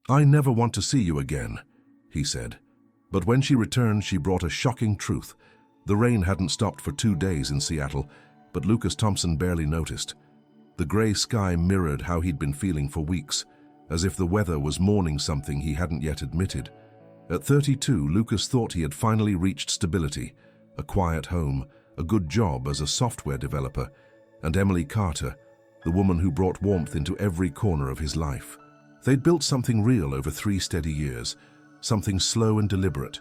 "I never want to see you again," he said. But when she returned, she brought a shocking truth. The rain hadn't stopped for 2 days in Seattle, but Lucas Thompson barely noticed. The gray sky mirrored how he'd been feeling for weeks, as if the weather was mourning something he hadn't yet admitted. At 32, Lucas thought he had finally reached stability, a quiet home, a good job as a software developer, and Emily Carter, the woman who brought warmth into every corner of his life. They'd built something real over 3 steady years, something slow and deliberate.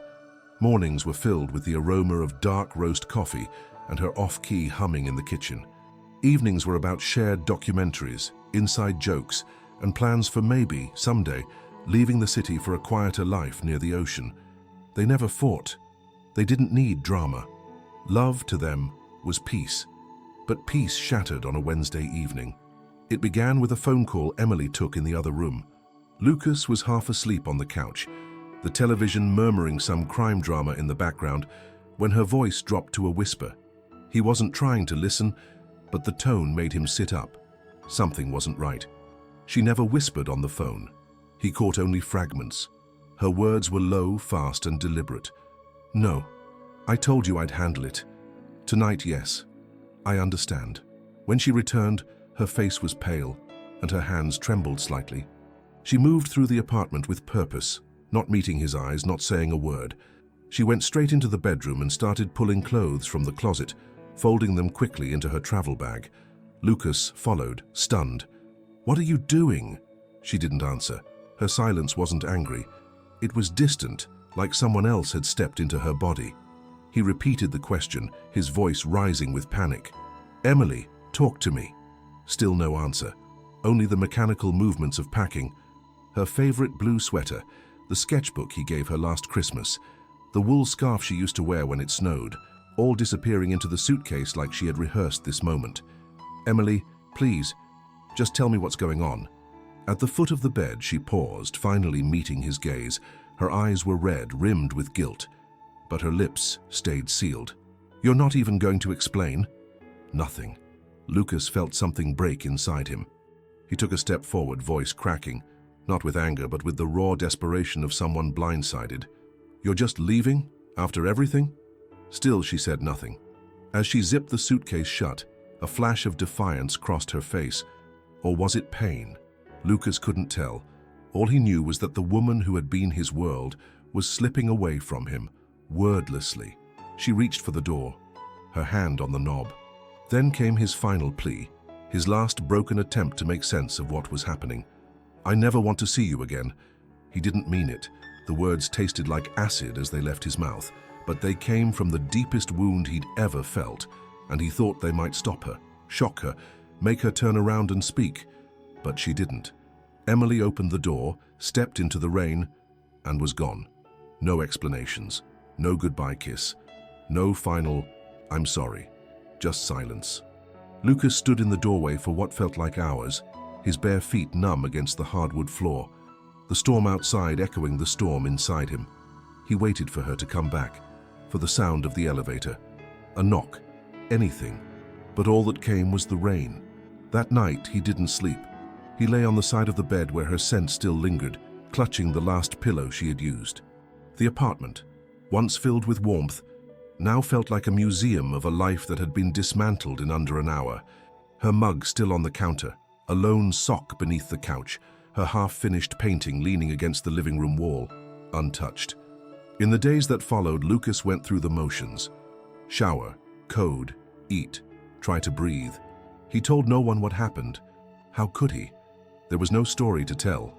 Mornings were filled with the aroma of dark roast coffee and her off-key humming in the kitchen. Evenings were about shared documentaries, inside jokes, and plans for maybe, someday, leaving the city for a quieter life near the ocean. They never fought. They didn't need drama. Love, to them, was peace. But peace shattered on a Wednesday evening. It began with a phone call Emily took in the other room. Lucas was half asleep on the couch, the television murmuring some crime drama in the background, when her voice dropped to a whisper. He wasn't trying to listen, but the tone made him sit up. Something wasn't right. She never whispered on the phone. He caught only fragments. Her words were low, fast, and deliberate. "No, I told you I'd handle it. Tonight, yes. I understand." When she returned, her face was pale, and her hands trembled slightly. She moved through the apartment with purpose, not meeting his eyes, not saying a word. She went straight into the bedroom and started pulling clothes from the closet, folding them quickly into her travel bag. Lucas followed, stunned. "What are you doing?" She didn't answer. Her silence wasn't angry. It was distant, like someone else had stepped into her body. He repeated the question, his voice rising with panic. "Emily, talk to me." Still no answer, only the mechanical movements of packing. Her favorite blue sweater, the sketchbook he gave her last Christmas, the wool scarf she used to wear when it snowed, all disappearing into the suitcase like she had rehearsed this moment. "Emily, please, just tell me what's going on." At the foot of the bed, she paused, finally meeting his gaze. Her eyes were red, rimmed with guilt, but her lips stayed sealed. "You're not even going to explain?" Nothing. Lucas felt something break inside him. He took a step forward, voice cracking, not with anger, but with the raw desperation of someone blindsided. "You're just leaving? After everything?" Still, she said nothing. As she zipped the suitcase shut, a flash of defiance crossed her face. Or was it pain? Lucas couldn't tell. All he knew was that the woman who had been his world was slipping away from him, wordlessly. She reached for the door, her hand on the knob. Then came his final plea, his last broken attempt to make sense of what was happening. "I never want to see you again." He didn't mean it. The words tasted like acid as they left his mouth, but they came from the deepest wound he'd ever felt, and he thought they might stop her, shock her, make her turn around and speak. But she didn't. Emily opened the door, stepped into the rain, and was gone. No explanations, no goodbye kiss, no final, "I'm sorry," just silence. Lucas stood in the doorway for what felt like hours, his bare feet numb against the hardwood floor, the storm outside echoing the storm inside him. He waited for her to come back, for the sound of the elevator, a knock, anything. But all that came was the rain. That night, he didn't sleep. He lay on the side of the bed where her scent still lingered, clutching the last pillow she had used. The apartment, once filled with warmth, now felt like a museum of a life that had been dismantled in under an hour. Her mug still on the counter, a lone sock beneath the couch, her half-finished painting leaning against the living room wall, untouched. In the days that followed, Lucas went through the motions. Shower, code, eat, try to breathe. He told no one what happened. How could he? There was no story to tell,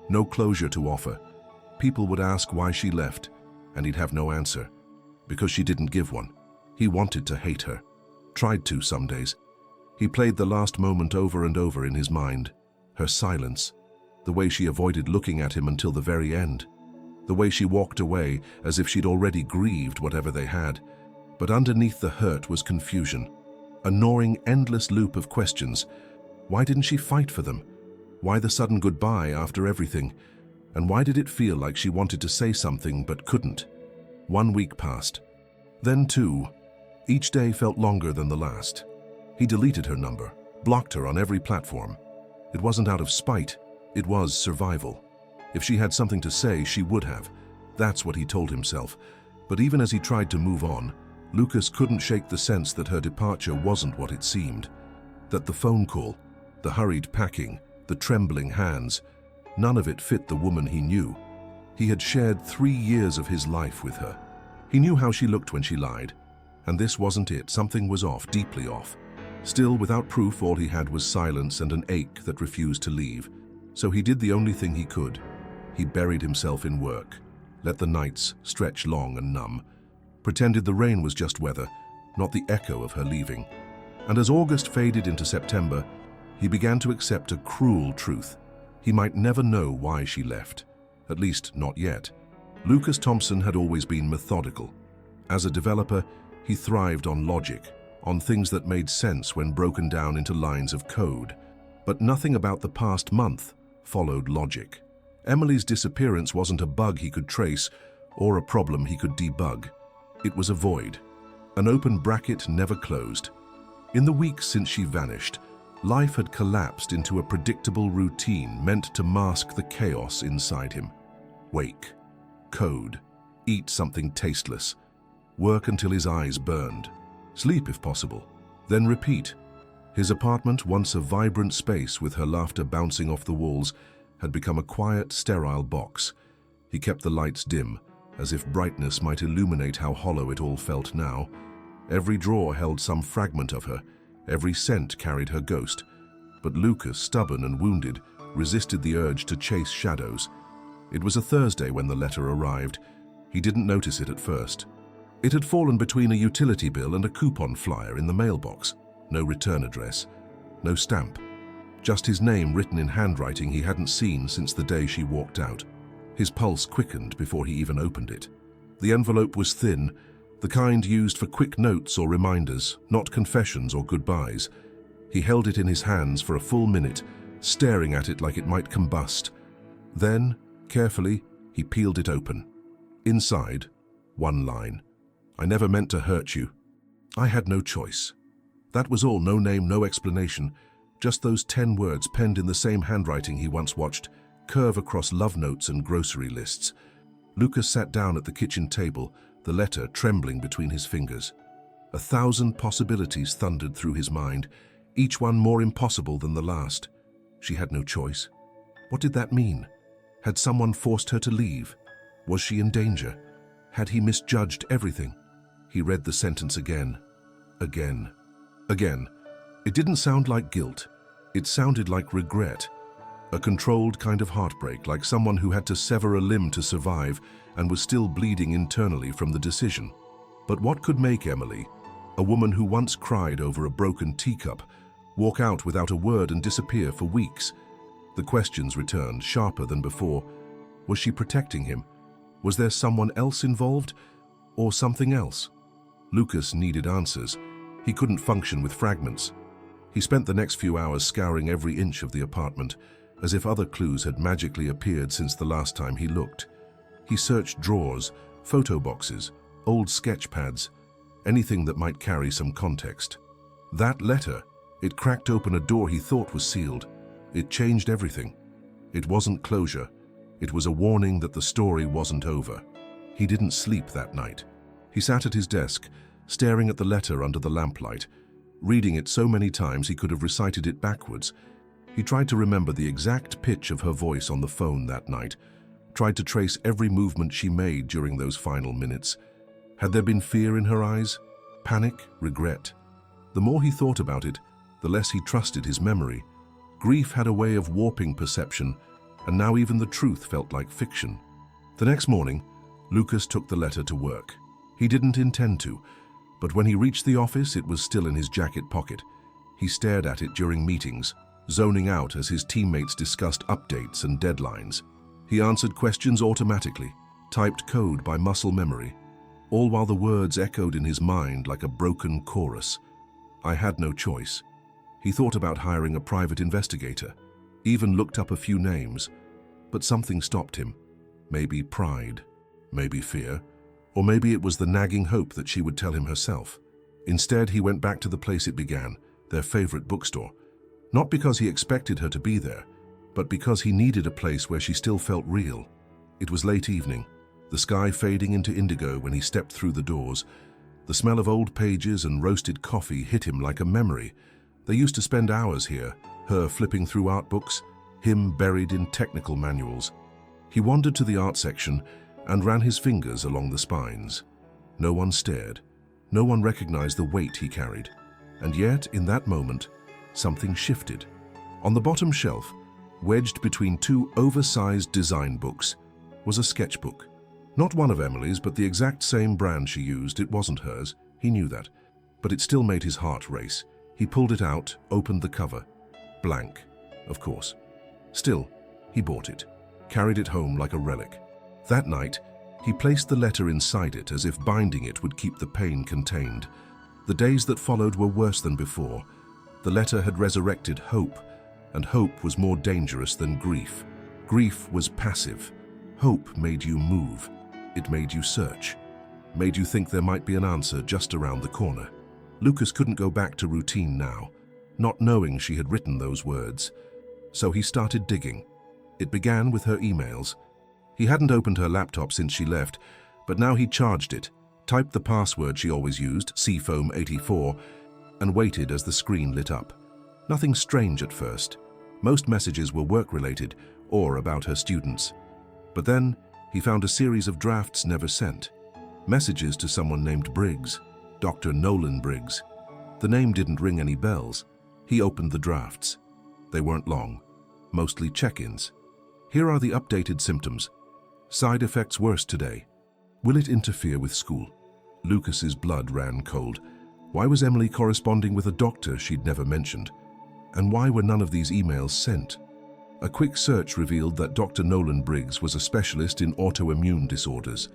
no closure to offer. People would ask why she left, and he'd have no answer. Because she didn't give one. He wanted to hate her. Tried to some days. He played the last moment over and over in his mind. Her silence. The way she avoided looking at him until the very end. The way she walked away as if she'd already grieved whatever they had. But underneath the hurt was confusion. A gnawing, endless loop of questions. Why didn't she fight for them? Why the sudden goodbye after everything? And why did it feel like she wanted to say something but couldn't? 1 week passed. Then 2. Each day felt longer than the last. He deleted her number, blocked her on every platform. It wasn't out of spite, it was survival. If she had something to say, she would have. That's what he told himself. But even as he tried to move on, Lucas couldn't shake the sense that her departure wasn't what it seemed. That the phone call, the hurried packing, the trembling hands, none of it fit the woman he knew. He had shared 3 years of his life with her. He knew how she looked when she lied. And this wasn't it. Something was off, deeply off. Still, without proof, all he had was silence and an ache that refused to leave. So he did the only thing he could. He buried himself in work, let the nights stretch long and numb, pretended the rain was just weather, not the echo of her leaving. And as August faded into September, he began to accept a cruel truth. He might never know why she left, at least not yet. Lucas Thompson had always been methodical. As a developer, he thrived on logic, on things that made sense when broken down into lines of code. But nothing about the past month followed logic. Emily's disappearance wasn't a bug he could trace or a problem he could debug. It was a void, an open bracket never closed. In the weeks since she vanished, life had collapsed into a predictable routine meant to mask the chaos inside him. Wake, code, eat something tasteless, work until his eyes burned, sleep if possible, then repeat. His apartment, once a vibrant space with her laughter bouncing off the walls, had become a quiet, sterile box. He kept the lights dim, as if brightness might illuminate how hollow it all felt now. Every drawer held some fragment of her, every scent carried her ghost. But Lucas, stubborn and wounded, resisted the urge to chase shadows. It was a Thursday when the letter arrived. He didn't notice it at first. It had fallen between a utility bill and a coupon flyer in the mailbox. No return address, no stamp. Just his name written in handwriting he hadn't seen since the day she walked out. His pulse quickened before he even opened it. The envelope was thin, the kind used for quick notes or reminders, not confessions or goodbyes. He held it in his hands for a full minute, staring at it like it might combust. Then, carefully, he peeled it open. Inside, one line. "I never meant to hurt you. I had no choice." That was all, no name, no explanation. Just those 10 words penned in the same handwriting he once watched curve across love notes and grocery lists. Lucas sat down at the kitchen table, the letter trembling between his fingers. 1,000 possibilities thundered through his mind, each one more impossible than the last. She had no choice. What did that mean? Had someone forced her to leave? Was she in danger? Had he misjudged everything? He read the sentence again. Again. It didn't sound like guilt. It sounded like regret. A controlled kind of heartbreak, like someone who had to sever a limb to survive and was still bleeding internally from the decision. But what could make Emily, a woman who once cried over a broken teacup, walk out without a word and disappear for weeks? The questions returned, sharper than before. Was she protecting him? Was there someone else involved? Or something else? Lucas needed answers. He couldn't function with fragments. He spent the next few hours scouring every inch of the apartment, as if other clues had magically appeared since the last time he looked. He searched drawers, photo boxes, old sketch pads, anything that might carry some context. That letter, it cracked open a door he thought was sealed. It changed everything. It wasn't closure. It was a warning that the story wasn't over. He didn't sleep that night. He sat at his desk, staring at the letter under the lamplight, reading it so many times he could have recited it backwards. He tried to remember the exact pitch of her voice on the phone that night, tried to trace every movement she made during those final minutes. Had there been fear in her eyes? Panic? Regret? The more he thought about it, the less he trusted his memory. Grief had a way of warping perception, and now even the truth felt like fiction. The next morning, Lucas took the letter to work. He didn't intend to, but when he reached the office, it was still in his jacket pocket. He stared at it during meetings, zoning out as his teammates discussed updates and deadlines. He answered questions automatically, typed code by muscle memory, all while the words echoed in his mind like a broken chorus. I had no choice. He thought about hiring a private investigator, even looked up a few names, but something stopped him. Maybe pride, maybe fear, or maybe it was the nagging hope that she would tell him herself. Instead, he went back to the place it began, their favorite bookstore. Not because he expected her to be there, but because he needed a place where she still felt real. It was late evening, the sky fading into indigo when he stepped through the doors. The smell of old pages and roasted coffee hit him like a memory. They used to spend hours here, her flipping through art books, him buried in technical manuals. He wandered to the art section and ran his fingers along the spines. No one stared. No one recognized the weight he carried. And yet, in that moment, something shifted. On the bottom shelf, wedged between two oversized design books, was a sketchbook. Not one of Emily's, but the exact same brand she used. It wasn't hers. He knew that. But it still made his heart race. He pulled it out, opened the cover. Blank, of course. Still, he bought it, carried it home like a relic. That night, he placed the letter inside it as if binding it would keep the pain contained. The days that followed were worse than before. The letter had resurrected hope, and hope was more dangerous than grief. Grief was passive. Hope made you move. It made you search. Made you think there might be an answer just around the corner. Lucas couldn't go back to routine now, not knowing she had written those words. So he started digging. It began with her emails. He hadn't opened her laptop since she left, but now he charged it, typed the password she always used, Seafoam84, and waited as the screen lit up. Nothing strange at first. Most messages were work-related or about her students. But then he found a series of drafts never sent. Messages to someone named Briggs, Dr. Nolan Briggs. The name didn't ring any bells. He opened the drafts. They weren't long, mostly check-ins. Here are the updated symptoms. Side effects worse today. Will it interfere with school? Lucas's blood ran cold. Why was Emily corresponding with a doctor she'd never mentioned? And why were none of these emails sent? A quick search revealed that Dr. Nolan Briggs was a specialist in autoimmune disorders.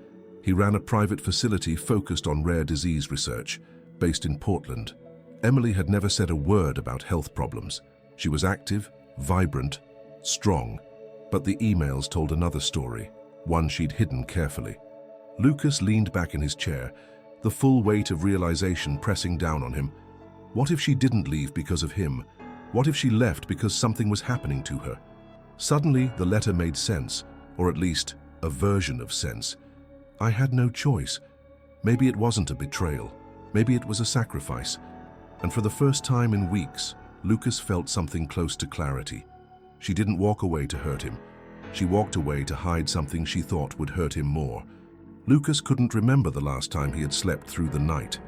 He ran a private facility focused on rare disease research, based in Portland. Emily had never said a word about health problems. She was active, vibrant, strong. But the emails told another story, one she'd hidden carefully. Lucas leaned back in his chair, the full weight of realization pressing down on him. What if she didn't leave because of him? What if she left because something was happening to her? Suddenly, the letter made sense, or at least a version of sense. I had no choice. Maybe it wasn't a betrayal. Maybe it was a sacrifice. And for the first time in weeks, Lucas felt something close to clarity. She didn't walk away to hurt him. She walked away to hide something she thought would hurt him more. Lucas couldn't remember the last time he had slept through the night.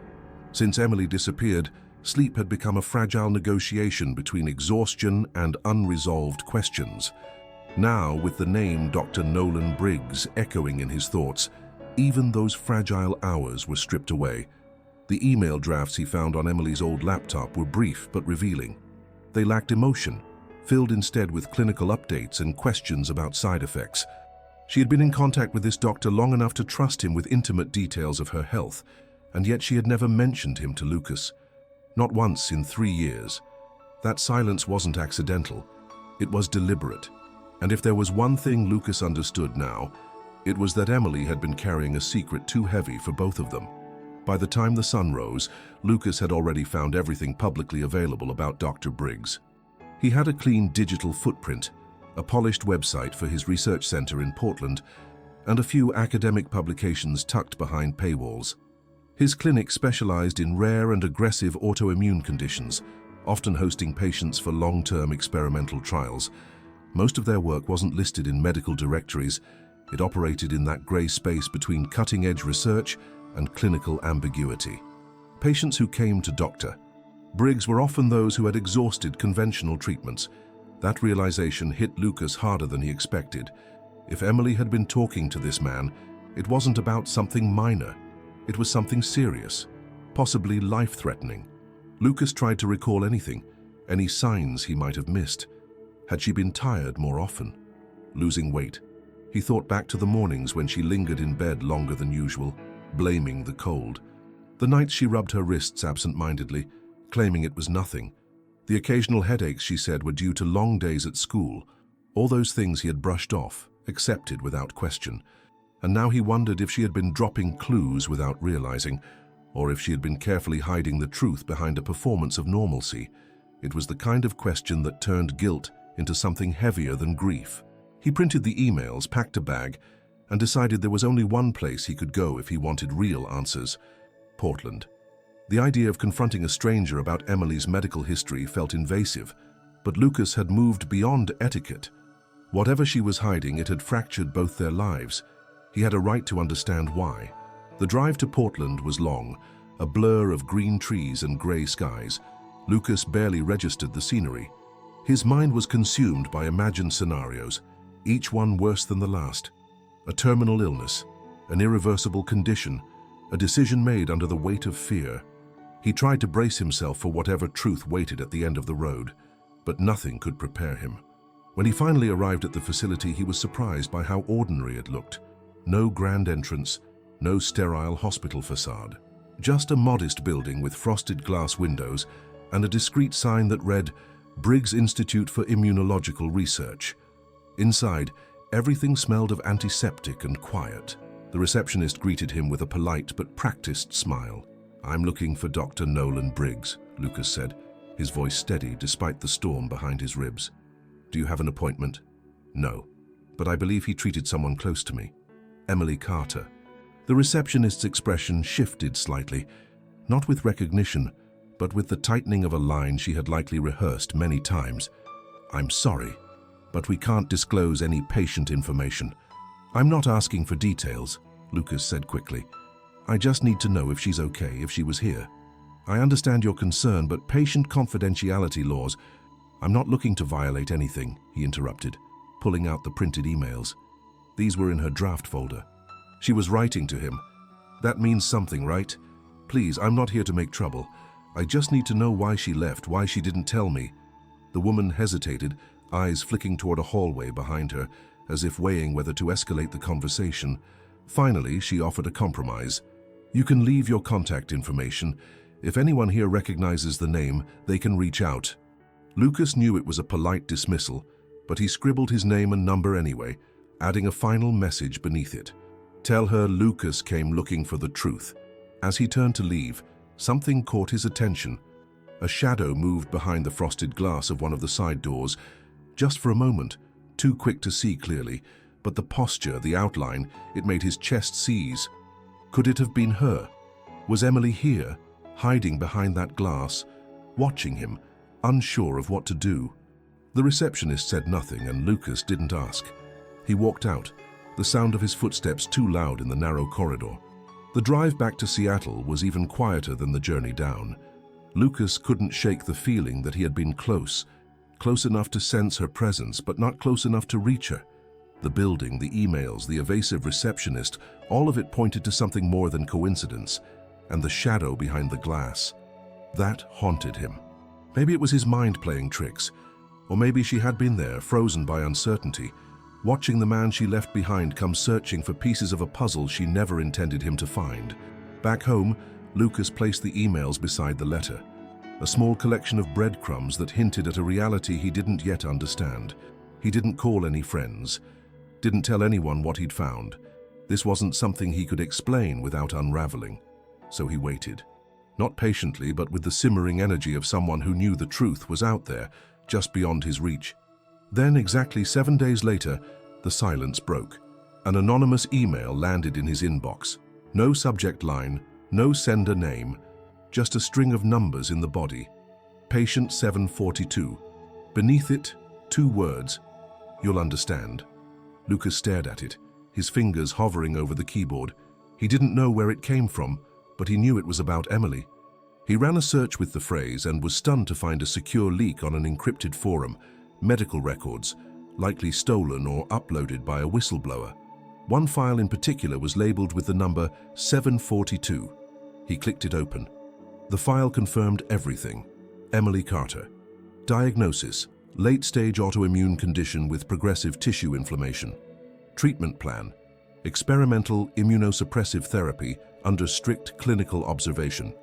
Since Emily disappeared, sleep had become a fragile negotiation between exhaustion and unresolved questions. Now, with the name Dr. Nolan Briggs echoing in his thoughts, even those fragile hours were stripped away. The email drafts he found on Emily's old laptop were brief but revealing. They lacked emotion, filled instead with clinical updates and questions about side effects. She had been in contact with this doctor long enough to trust him with intimate details of her health, and yet she had never mentioned him to Lucas. Not once in 3 years. That silence wasn't accidental. It was deliberate. And if there was one thing Lucas understood now, it was that Emily had been carrying a secret too heavy for both of them. By the time the sun rose, Lucas had already found everything publicly available about Dr. Briggs. He had a clean digital footprint, a polished website for his research center in Portland, and a few academic publications tucked behind paywalls. His clinic specialized in rare and aggressive autoimmune conditions, often hosting patients for long-term experimental trials. Most of their work wasn't listed in medical directories. It operated in that gray space between cutting-edge research and clinical ambiguity. Patients who came to Dr. Briggs were often those who had exhausted conventional treatments. That realization hit Lucas harder than he expected. If Emily had been talking to this man, it wasn't about something minor. It was something serious, possibly life-threatening. Lucas tried to recall anything, any signs he might have missed. Had she been tired more often? Losing weight? He thought back to the mornings when she lingered in bed longer than usual, blaming the cold. The nights she rubbed her wrists absent-mindedly, claiming it was nothing. The occasional headaches, she said, were due to long days at school. All those things he had brushed off, accepted without question. And now he wondered if she had been dropping clues without realizing, or if she had been carefully hiding the truth behind a performance of normalcy. It was the kind of question that turned guilt into something heavier than grief. He printed the emails, packed a bag, and decided there was only one place he could go if he wanted real answers: Portland. The idea of confronting a stranger about Emily's medical history felt invasive, but Lucas had moved beyond etiquette. Whatever she was hiding, it had fractured both their lives. He had a right to understand why. The drive to Portland was long, a blur of green trees and grey skies. Lucas barely registered the scenery. His mind was consumed by imagined scenarios, each one worse than the last. A terminal illness, an irreversible condition, a decision made under the weight of fear. He tried to brace himself for whatever truth waited at the end of the road, but nothing could prepare him. When he finally arrived at the facility, he was surprised by how ordinary it looked. No grand entrance, no sterile hospital facade. Just a modest building with frosted glass windows and a discreet sign that read, Briggs Institute for Immunological Research. Inside, everything smelled of antiseptic and quiet. The receptionist greeted him with a polite but practiced smile. "I'm looking for Dr. Nolan Briggs," Lucas said, his voice steady despite the storm behind his ribs. "Do you have an appointment?" "No, but I believe he treated someone close to me. Emily Carter." The receptionist's expression shifted slightly, not with recognition, but with the tightening of a line she had likely rehearsed many times. "I'm sorry, but we can't disclose any patient information." "I'm not asking for details," Lucas said quickly. "I just need to know if she's okay, if she was here. I understand your concern, but patient confidentiality laws—" "I'm not looking to violate anything," he interrupted, pulling out the printed emails. These were in her draft folder. She was writing to him. "That means something, right? Please, I'm not here to make trouble. I just need to know why she left, why she didn't tell me." The woman hesitated, eyes flicking toward a hallway behind her, as if weighing whether to escalate the conversation. Finally, she offered a compromise. "You can leave your contact information. If anyone here recognizes the name, they can reach out." Lucas knew it was a polite dismissal, but he scribbled his name and number anyway, adding a final message beneath it. "Tell her Lucas came looking for the truth." As he turned to leave, something caught his attention. A shadow moved behind the frosted glass of one of the side doors, just for a moment, too quick to see clearly, but the posture, the outline, it made his chest seize. Could it have been her? Was Emily here, hiding behind that glass, watching him, unsure of what to do? The receptionist said nothing, and Lucas didn't ask. He walked out, the sound of his footsteps too loud in the narrow corridor. The drive back to Seattle was even quieter than the journey down. Lucas couldn't shake the feeling that he had been close enough to sense her presence, but not close enough to reach her. The building, the emails, the evasive receptionist, all of it pointed to something more than coincidence, and the shadow behind the glass. That haunted him. Maybe it was his mind playing tricks, or maybe she had been there, frozen by uncertainty, watching the man she left behind come searching for pieces of a puzzle she never intended him to find. Back home, Lucas placed the emails beside the letter, a small collection of breadcrumbs that hinted at a reality he didn't yet understand. He didn't call any friends, didn't tell anyone what he'd found. This wasn't something he could explain without unraveling. So he waited. Not patiently, but with the simmering energy of someone who knew the truth was out there, just beyond his reach. Then, exactly 7 days later, the silence broke. An anonymous email landed in his inbox. No subject line, no sender name, just a string of numbers in the body. Patient 742. Beneath it, 2 words. "You'll understand." Lucas stared at it, his fingers hovering over the keyboard. He didn't know where it came from, but he knew it was about Emily. He ran a search with the phrase and was stunned to find a secure leak on an encrypted forum, medical records, likely stolen or uploaded by a whistleblower. One file in particular was labeled with the number 742. He clicked it open. The file confirmed everything. Emily Carter. Diagnosis: late-stage autoimmune condition with progressive tissue inflammation. Treatment plan: experimental immunosuppressive therapy under strict clinical observation.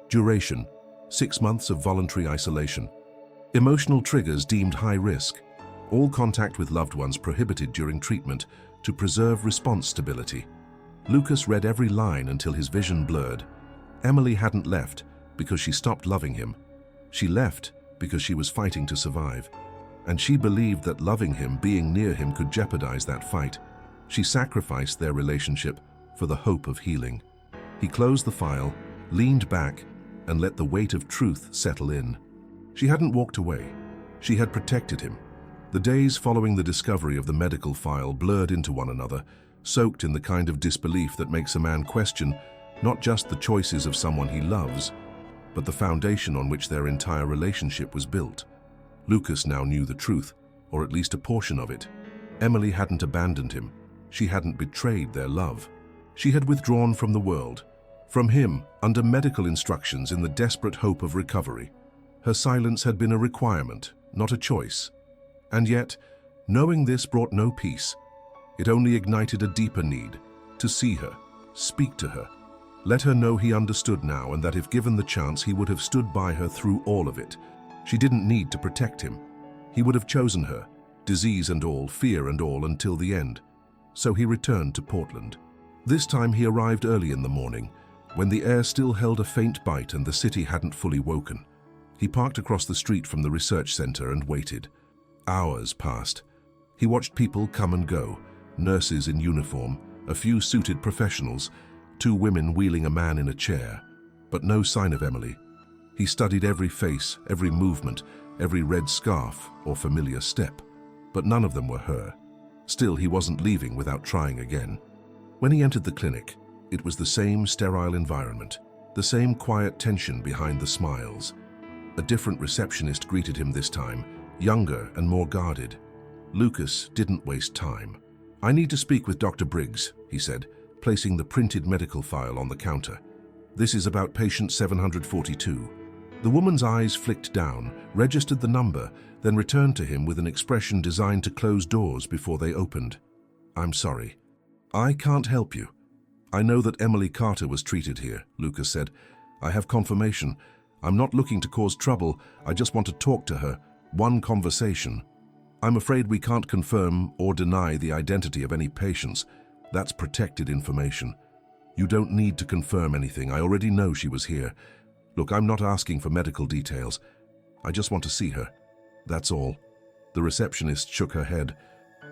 Duration: 6 months of voluntary isolation. Emotional triggers deemed high risk. All contact with loved ones prohibited during treatment to preserve response stability. Lucas read every line until his vision blurred. Emily hadn't left because she stopped loving him. She left because she was fighting to survive. and she believed that loving him, being near him, could jeopardize that fight. She sacrificed their relationship for the hope of healing. He closed the file, leaned back, and let the weight of truth settle in. She hadn't walked away. She had protected him. The days following the discovery of the medical file blurred into one another, soaked in the kind of disbelief that makes a man question not just the choices of someone he loves, but the foundation on which their entire relationship was built. Lucas now knew the truth, or at least a portion of it. Emily hadn't abandoned him. She hadn't betrayed their love. She had withdrawn from the world, from him, under medical instructions in the desperate hope of recovery. Her silence had been a requirement, not a choice. And yet, knowing this brought no peace. It only ignited a deeper need, to see her, speak to her, let her know he understood now, and that if given the chance he would have stood by her through all of it. She didn't need to protect him. He would have chosen her, disease and all, fear and all, until the end. So he returned to Portland. This time he arrived early in the morning, when the air still held a faint bite and the city hadn't fully woken. He parked across the street from the research center and waited. Hours passed. He watched people come and go, nurses in uniform, a few suited professionals, 2 women wheeling a man in a chair, but no sign of Emily. He studied every face, every movement, every red scarf or familiar step, but none of them were her. Still, he wasn't leaving without trying again. When he entered the clinic, it was the same sterile environment, the same quiet tension behind the smiles. A different receptionist greeted him this time, younger and more guarded. Lucas didn't waste time. "I need to speak with Dr. Briggs," he said, placing the printed medical file on the counter. "This is about patient 742. The woman's eyes flicked down, registered the number, then returned to him with an expression designed to close doors before they opened. "I'm sorry. I can't help you. I know that Emily Carter was treated here," Lucas said. "I have confirmation. I'm not looking to cause trouble. I just want to talk to her. One conversation. I'm afraid we can't confirm or deny the identity of any patients. That's protected information. You don't need to confirm anything. I already know she was here. Look, I'm not asking for medical details. I just want to see her. That's all." The receptionist shook her head.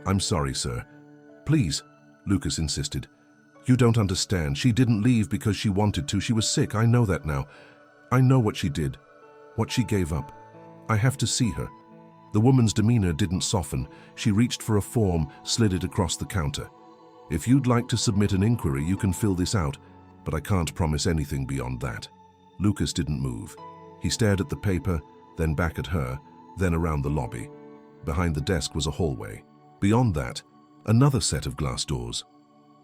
"I'm sorry, sir." "Please," Lucas insisted. "You don't understand. She didn't leave because she wanted to. She was sick. I know that now. I know what she did, what she gave up. I have to see her." The woman's demeanor didn't soften. She reached for a form, slid it across the counter. "If you'd like to submit an inquiry, you can fill this out, but I can't promise anything beyond that." Lucas didn't move. He stared at the paper, then back at her, then around the lobby. Behind the desk was a hallway. Beyond that, another set of glass doors.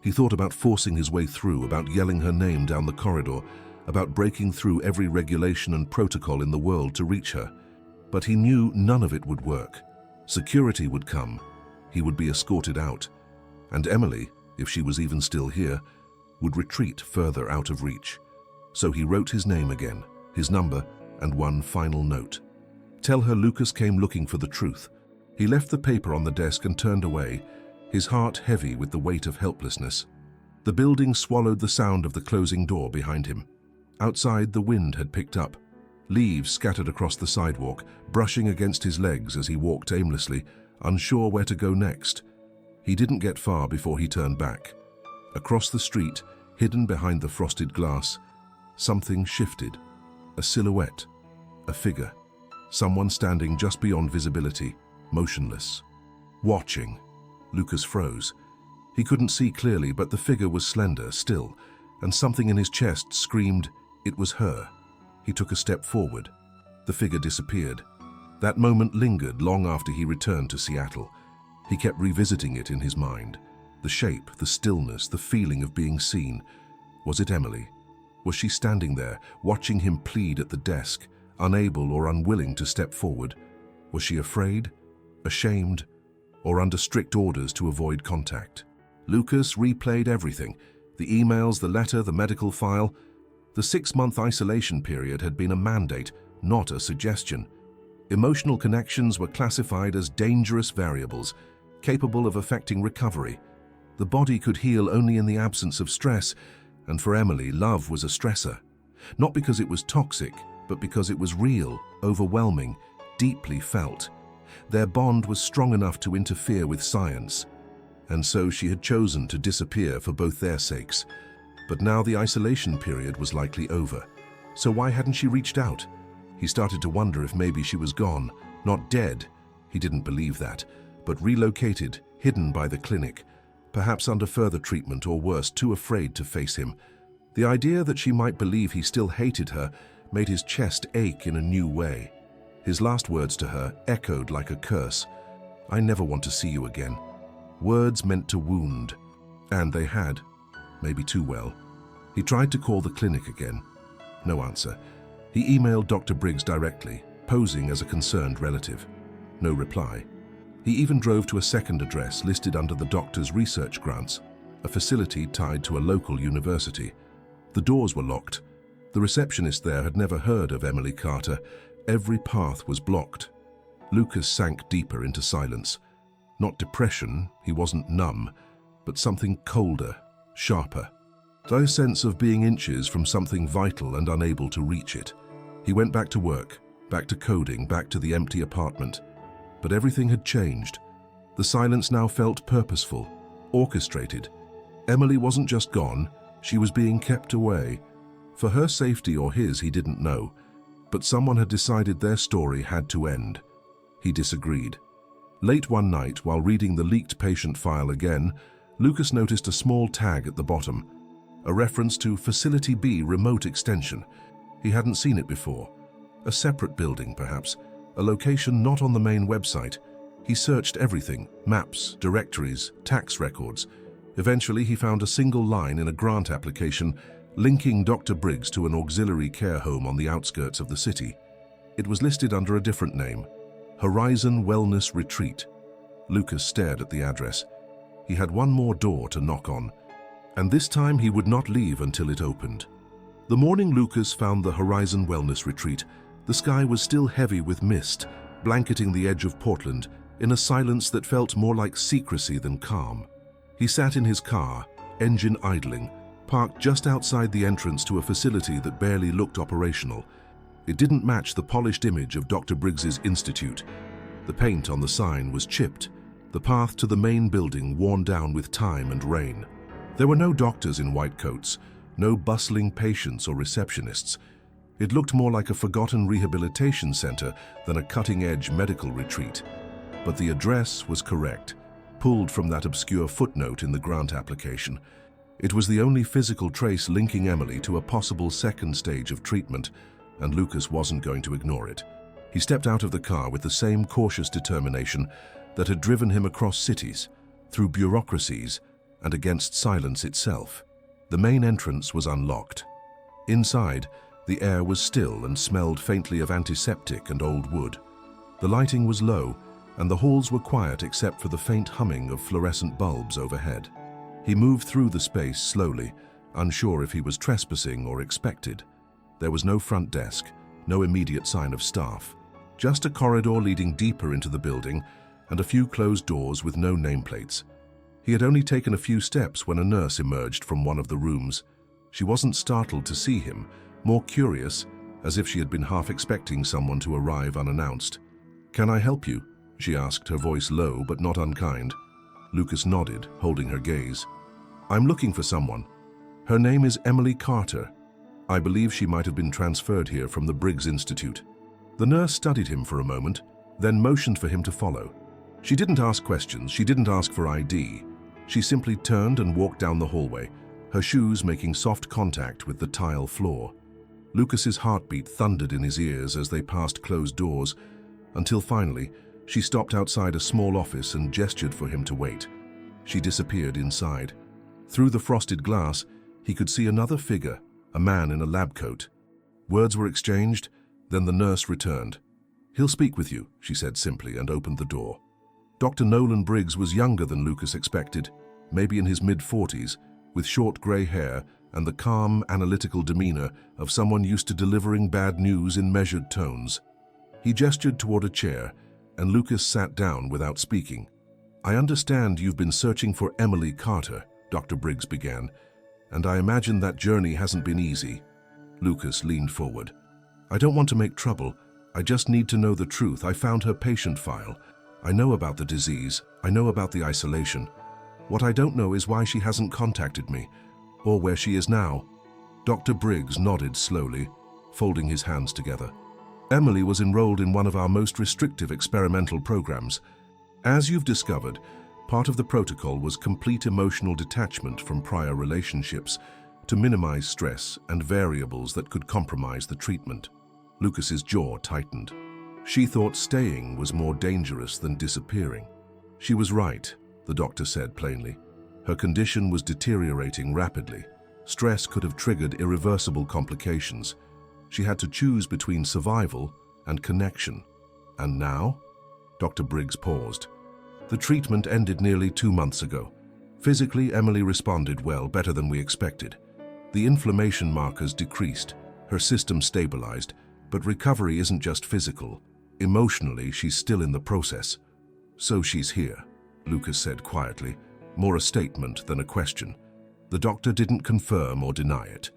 He thought about forcing his way through, about yelling her name down the corridor, about breaking through every regulation and protocol in the world to reach her. But he knew none of it would work. Security would come. He would be escorted out. And Emily, if she was even still here, would retreat further out of reach. So he wrote his name again, his number, and one final note. Tell her Lucas came looking for the truth. He left the paper on the desk and turned away, his heart heavy with the weight of helplessness. The building swallowed the sound of the closing door behind him. Outside, the wind had picked up. Leaves scattered across the sidewalk, brushing against his legs as he walked aimlessly, unsure where to go next. He didn't get far before he turned back. Across the street, hidden behind the frosted glass, something shifted. A silhouette, a figure, someone standing just beyond visibility, motionless. Watching. Lucas froze. He couldn't see clearly, but the figure was slender, still, and something in his chest screamed, it was her. He took a step forward. The figure disappeared. That moment lingered long after he returned to Seattle. He kept revisiting it in his mind. The shape, the stillness, the feeling of being seen. Was it Emily? Was she standing there, watching him plead at the desk, unable or unwilling to step forward? Was she afraid, ashamed, or under strict orders to avoid contact? Lucas replayed everything. The emails, the letter, the medical file. The 6-month isolation period had been a mandate, not a suggestion. Emotional connections were classified as dangerous variables, capable of affecting recovery. The body could heal only in the absence of stress, and for Emily, love was a stressor. Not because it was toxic, but because it was real, overwhelming, deeply felt. Their bond was strong enough to interfere with science. And so she had chosen to disappear for both their sakes. But now the isolation period was likely over. So why hadn't she reached out? He started to wonder if maybe she was gone, not dead. He didn't believe that, but relocated, hidden by the clinic, perhaps under further treatment or worse, too afraid to face him. The idea that she might believe he still hated her made his chest ache in a new way. His last words to her echoed like a curse. "I never want to see you again." Words meant to wound, and they had, maybe too well. He tried to call the clinic again. No answer. He emailed Dr. Briggs directly, posing as a concerned relative. No reply. He even drove to a second address listed under the doctor's research grants, a facility tied to a local university. The doors were locked. The receptionist there had never heard of Emily Carter. Every path was blocked. Lucas sank deeper into silence. Not depression, he wasn't numb, but something colder, sharper. A sense of being inches from something vital and unable to reach it. He went back to work, back to coding, back to the empty apartment. But everything had changed. The silence now felt purposeful, orchestrated. Emily wasn't just gone, she was being kept away. For her safety or his, he didn't know. But someone had decided their story had to end. He disagreed. Late one night, while reading the leaked patient file again, Lucas noticed a small tag at the bottom, a reference to Facility B remote extension. He hadn't seen it before. A separate building, perhaps, a location not on the main website. He searched everything, maps, directories, tax records. Eventually, he found a single line in a grant application linking Dr. Briggs to an auxiliary care home on the outskirts of the city. It was listed under a different name, Horizon Wellness Retreat. Lucas stared at the address. He had one more door to knock on, and this time he would not leave until it opened. The morning Lucas found the Horizon Wellness Retreat, the sky was still heavy with mist, blanketing the edge of Portland in a silence that felt more like secrecy than calm. He sat in his car, engine idling, parked just outside the entrance to a facility that barely looked operational. It didn't match the polished image of Dr. Briggs's institute. The paint on the sign was chipped, the path to the main building worn down with time and rain. There were no doctors in white coats, no bustling patients or receptionists. It looked more like a forgotten rehabilitation center than a cutting-edge medical retreat. But the address was correct, pulled from that obscure footnote in the grant application. It was the only physical trace linking Emily to a possible second stage of treatment, and Lucas wasn't going to ignore it. He stepped out of the car with the same cautious determination that had driven him across cities, through bureaucracies, and against silence itself. The main entrance was unlocked. Inside, the air was still and smelled faintly of antiseptic and old wood. The lighting was low, and the halls were quiet except for the faint humming of fluorescent bulbs overhead. He moved through the space slowly, unsure if he was trespassing or expected. There was no front desk, no immediate sign of staff, just a corridor leading deeper into the building and a few closed doors with no nameplates. He had only taken a few steps when a nurse emerged from one of the rooms. She wasn't startled to see him, more curious, as if she had been half expecting someone to arrive unannounced. "Can I help you?" she asked, her voice low but not unkind. Lucas nodded, holding her gaze. "I'm looking for someone. Her name is Emily Carter. I believe she might have been transferred here from the Briggs Institute." The nurse studied him for a moment, then motioned for him to follow. She didn't ask questions, she didn't ask for ID. She simply turned and walked down the hallway, her shoes making soft contact with the tile floor. Lucas's heartbeat thundered in his ears as they passed closed doors, until finally, she stopped outside a small office and gestured for him to wait. She disappeared inside. Through the frosted glass, he could see another figure, a man in a lab coat. Words were exchanged, then the nurse returned. "He'll speak with you," she said simply, and opened the door. Dr. Nolan Briggs was younger than Lucas expected, maybe in his mid-40s, with short grey hair and the calm, analytical demeanor of someone used to delivering bad news in measured tones. He gestured toward a chair, and Lucas sat down without speaking. "I understand you've been searching for Emily Carter," Dr. Briggs began, "and I imagine that journey hasn't been easy." Lucas leaned forward. "I don't want to make trouble. I just need to know the truth. I found her patient file. I know about the disease. I know about the isolation. What I don't know is why she hasn't contacted me, or where she is now." Dr. Briggs nodded slowly, folding his hands together. "Emily was enrolled in one of our most restrictive experimental programs. As you've discovered, part of the protocol was complete emotional detachment from prior relationships to minimize stress and variables that could compromise the treatment." Lucas's jaw tightened. She thought staying was more dangerous than disappearing. She was right, the doctor said plainly. Her condition was deteriorating rapidly. Stress could have triggered irreversible complications. She had to choose between survival and connection. And now? Dr. Briggs paused. "The treatment ended nearly 2 months ago. Physically, Emily responded well, better than we expected. The inflammation markers decreased, her system stabilized, but recovery isn't just physical. Emotionally, she's still in the process." "So she's here," Lucas said quietly, more a statement than a question. The doctor didn't confirm or deny it.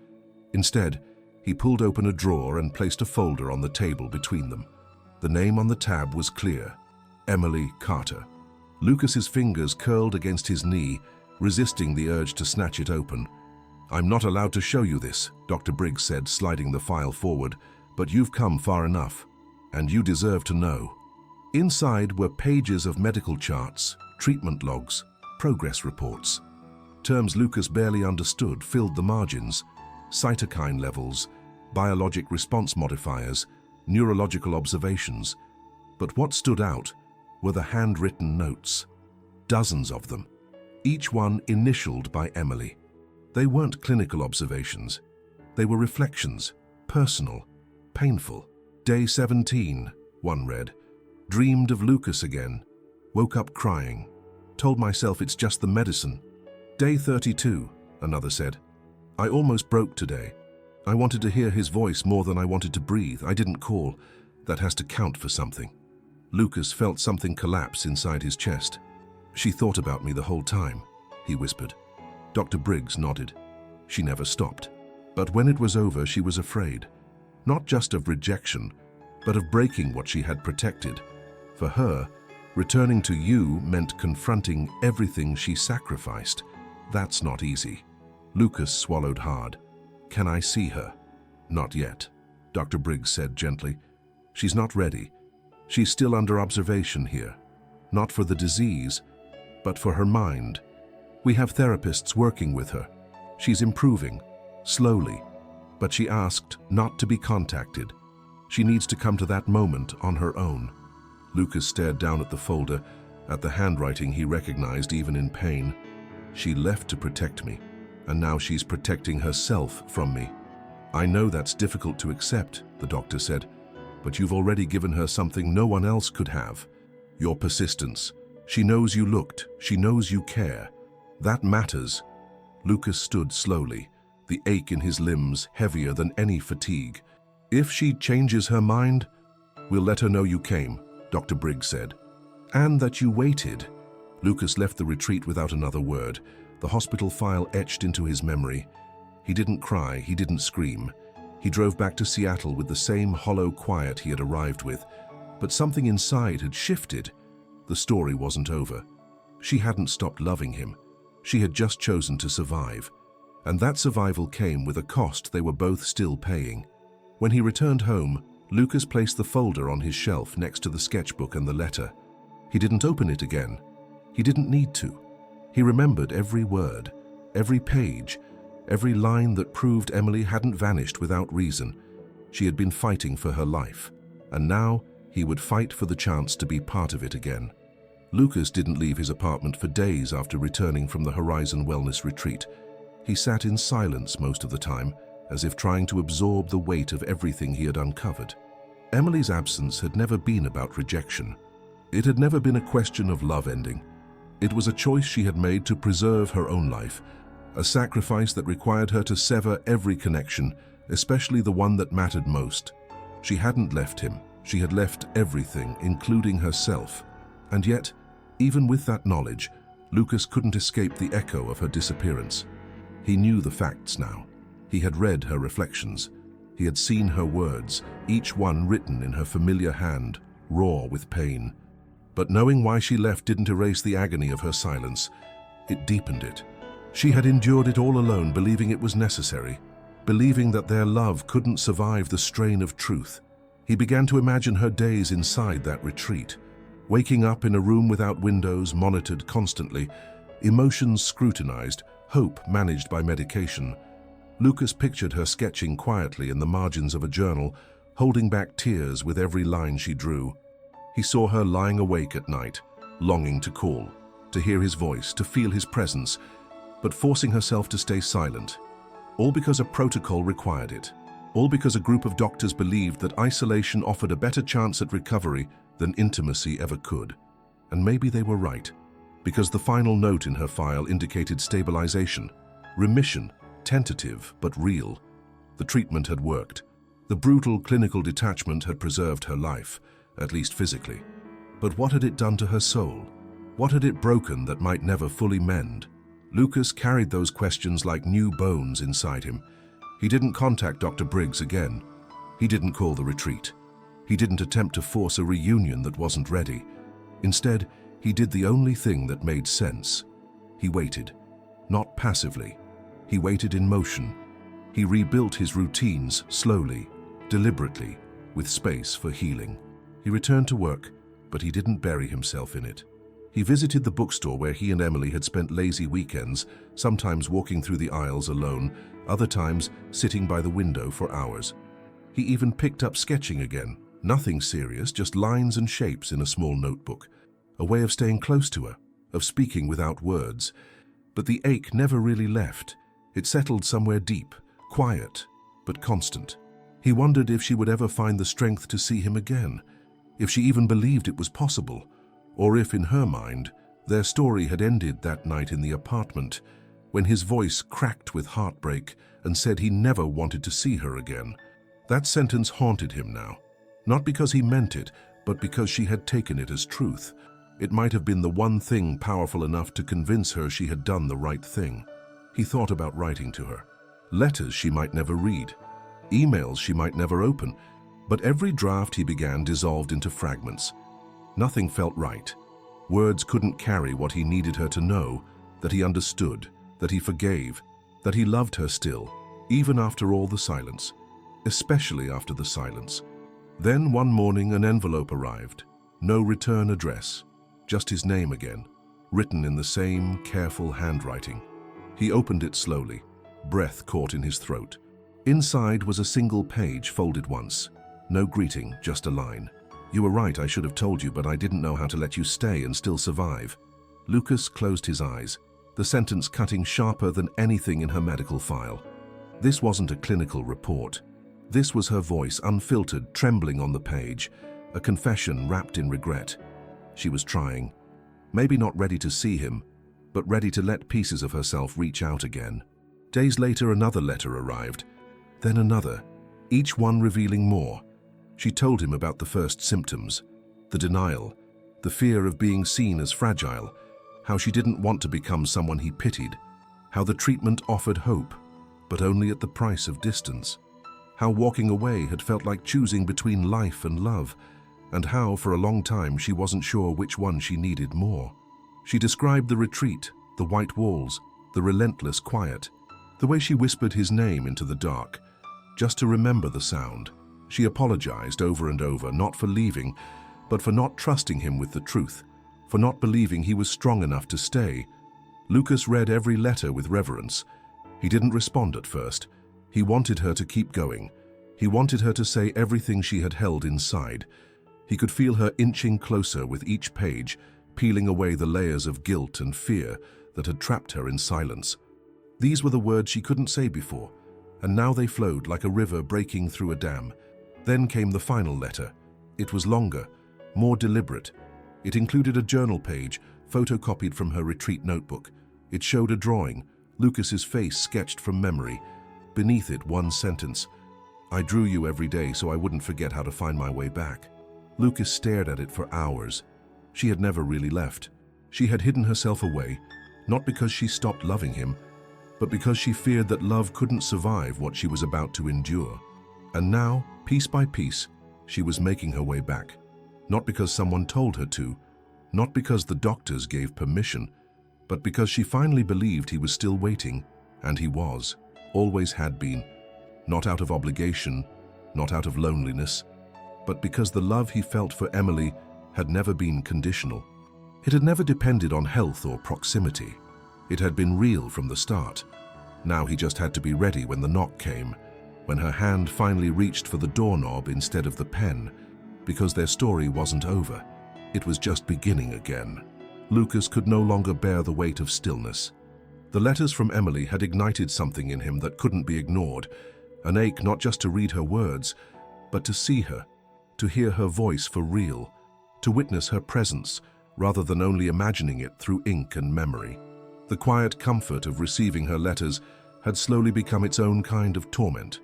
Instead, he pulled open a drawer and placed a folder on the table between them. The name on the tab was clear: Emily Carter. Lucas's fingers curled against his knee, resisting the urge to snatch it open. "I'm not allowed to show you this," Dr. Briggs said, sliding the file forward, "but you've come far enough, and you deserve to know." Inside were pages of medical charts, treatment logs, progress reports. Terms Lucas barely understood filled the margins: cytokine levels, biologic response modifiers, neurological observations. But what stood out were the handwritten notes. Dozens of them, each one initialed by Emily. They weren't clinical observations. They were reflections, personal, painful. "Day 17, one read. Dreamed of Lucas again. Woke up crying. Told myself it's just the medicine. Day 32, another said. I almost broke today. I wanted to hear his voice more than I wanted to breathe. I didn't call. That has to count for something." Lucas felt something collapse inside his chest. "She thought about me the whole time," he whispered. Dr. Briggs nodded. She never stopped. But when it was over, she was afraid. Not just of rejection, but of breaking what she had protected. For her, returning to you meant confronting everything she sacrificed. That's not easy. Lucas swallowed hard. "Can I see her?" "Not yet," Dr. Briggs said gently. "She's not ready. She's still under observation here. Not for the disease, but for her mind. We have therapists working with her. She's improving, slowly, but she asked not to be contacted. She needs to come to that moment on her own." Lucas stared down at the folder, at the handwriting he recognized even in pain. "She left to protect me, and now she's protecting herself from me." "I know that's difficult to accept," the doctor said, "but you've already given her something no one else could have. Your persistence. She knows you looked. She knows you care. That matters." Lucas stood slowly, the ache in his limbs heavier than any fatigue. "If she changes her mind, we'll let her know you came," Dr. Briggs said. "And that you waited." Lucas left the retreat without another word, the hospital file etched into his memory. He didn't cry, he didn't scream. He drove back to Seattle with the same hollow quiet he had arrived with. But something inside had shifted. The story wasn't over. She hadn't stopped loving him. She had just chosen to survive. And that survival came with a cost they were both still paying. When he returned home, Lucas placed the folder on his shelf next to the sketchbook and the letter. He didn't open it again. He didn't need to. He remembered every word, every page, every line that proved Emily hadn't vanished without reason. She had been fighting for her life, and now he would fight for the chance to be part of it again. Lucas didn't leave his apartment for days after returning from the Horizon Wellness Retreat. He sat in silence most of the time, as if trying to absorb the weight of everything he had uncovered. Emily's absence had never been about rejection. It had never been a question of love ending. It was a choice she had made to preserve her own life, a sacrifice that required her to sever every connection, especially the one that mattered most. She hadn't left him. She had left everything, including herself. And yet, even with that knowledge, Lucas couldn't escape the echo of her disappearance. He knew the facts now. He had read her reflections. He had seen her words, each one written in her familiar hand, raw with pain. But knowing why she left didn't erase the agony of her silence. It deepened it. She had endured it all alone, believing it was necessary, believing that their love couldn't survive the strain of truth. He began to imagine her days inside that retreat, waking up in a room without windows, monitored constantly, emotions scrutinized, hope managed by medication. Lucas pictured her sketching quietly in the margins of a journal, holding back tears with every line she drew. He saw her lying awake at night, longing to call, to hear his voice, to feel his presence, but forcing herself to stay silent. All because a protocol required it. All because a group of doctors believed that isolation offered a better chance at recovery than intimacy ever could. And maybe they were right, because the final note in her file indicated stabilization, remission, tentative but real. The treatment had worked. The brutal clinical detachment had preserved her life, at least physically. But what had it done to her soul? What had it broken that might never fully mend? Lucas carried those questions like new bones inside him. He didn't contact Dr. Briggs again. He didn't call the retreat. He didn't attempt to force a reunion that wasn't ready. Instead, he did the only thing that made sense. He waited, not passively. He waited in motion. He rebuilt his routines slowly, deliberately, with space for healing. He returned to work, but he didn't bury himself in it. He visited the bookstore where he and Emily had spent lazy weekends, sometimes walking through the aisles alone, other times sitting by the window for hours. He even picked up sketching again. Nothing serious, just lines and shapes in a small notebook. A way of staying close to her, of speaking without words. But the ache never really left. It settled somewhere deep, quiet, but constant. He wondered if she would ever find the strength to see him again, if she even believed it was possible, or if, in her mind, their story had ended that night in the apartment, when his voice cracked with heartbreak and said he never wanted to see her again. That sentence haunted him now, not because he meant it, but because she had taken it as truth. It might have been the one thing powerful enough to convince her she had done the right thing. He thought about writing to her. Letters she might never read, emails she might never open, but every draft he began dissolved into fragments. Nothing felt right. Words couldn't carry what he needed her to know, that he understood, that he forgave, that he loved her still, even after all the silence, especially after the silence. Then one morning an envelope arrived. No return address, just his name again, written in the same careful handwriting. He opened it slowly, breath caught in his throat. Inside was a single page folded once. No greeting, just a line. "You were right, I should have told you, but I didn't know how to let you stay and still survive." Lucas closed his eyes, the sentence cutting sharper than anything in her medical file. This wasn't a clinical report. This was her voice, unfiltered, trembling on the page, a confession wrapped in regret. She was trying, maybe not ready to see him, but ready to let pieces of herself reach out again. Days later, another letter arrived, then another, each one revealing more. She told him about the first symptoms, the denial, the fear of being seen as fragile, how she didn't want to become someone he pitied, how the treatment offered hope, but only at the price of distance, how walking away had felt like choosing between life and love, and how for a long time she wasn't sure which one she needed more. She described the retreat, the white walls, the relentless quiet, the way she whispered his name into the dark, just to remember the sound. She apologized over and over, not for leaving, but for not trusting him with the truth, for not believing he was strong enough to stay. Lucas read every letter with reverence. He didn't respond at first. He wanted her to keep going. He wanted her to say everything she had held inside. He could feel her inching closer with each page, peeling away the layers of guilt and fear that had trapped her in silence. These were the words she couldn't say before, and now they flowed like a river breaking through a dam. Then came the final letter. It was longer, more deliberate. It included a journal page, photocopied from her retreat notebook. It showed a drawing, Lucas's face sketched from memory. Beneath it, one sentence: "I drew you every day so I wouldn't forget how to find my way back." Lucas stared at it for hours. She had never really left. She had hidden herself away, not because she stopped loving him, but because she feared that love couldn't survive what she was about to endure. And now, piece by piece, she was making her way back. Not because someone told her to, not because the doctors gave permission, but because she finally believed he was still waiting, and he was, always had been, not out of obligation, not out of loneliness, but because the love he felt for Emily had never been conditional. It had never depended on health or proximity. It had been real from the start. Now he just had to be ready when the knock came, when her hand finally reached for the doorknob instead of the pen, because their story wasn't over. It was just beginning again. Lucas could no longer bear the weight of stillness. The letters from Emily had ignited something in him that couldn't be ignored, an ache not just to read her words, but to see her, to hear her voice for real, to witness her presence rather than only imagining it through ink and memory. The quiet comfort of receiving her letters had slowly become its own kind of torment.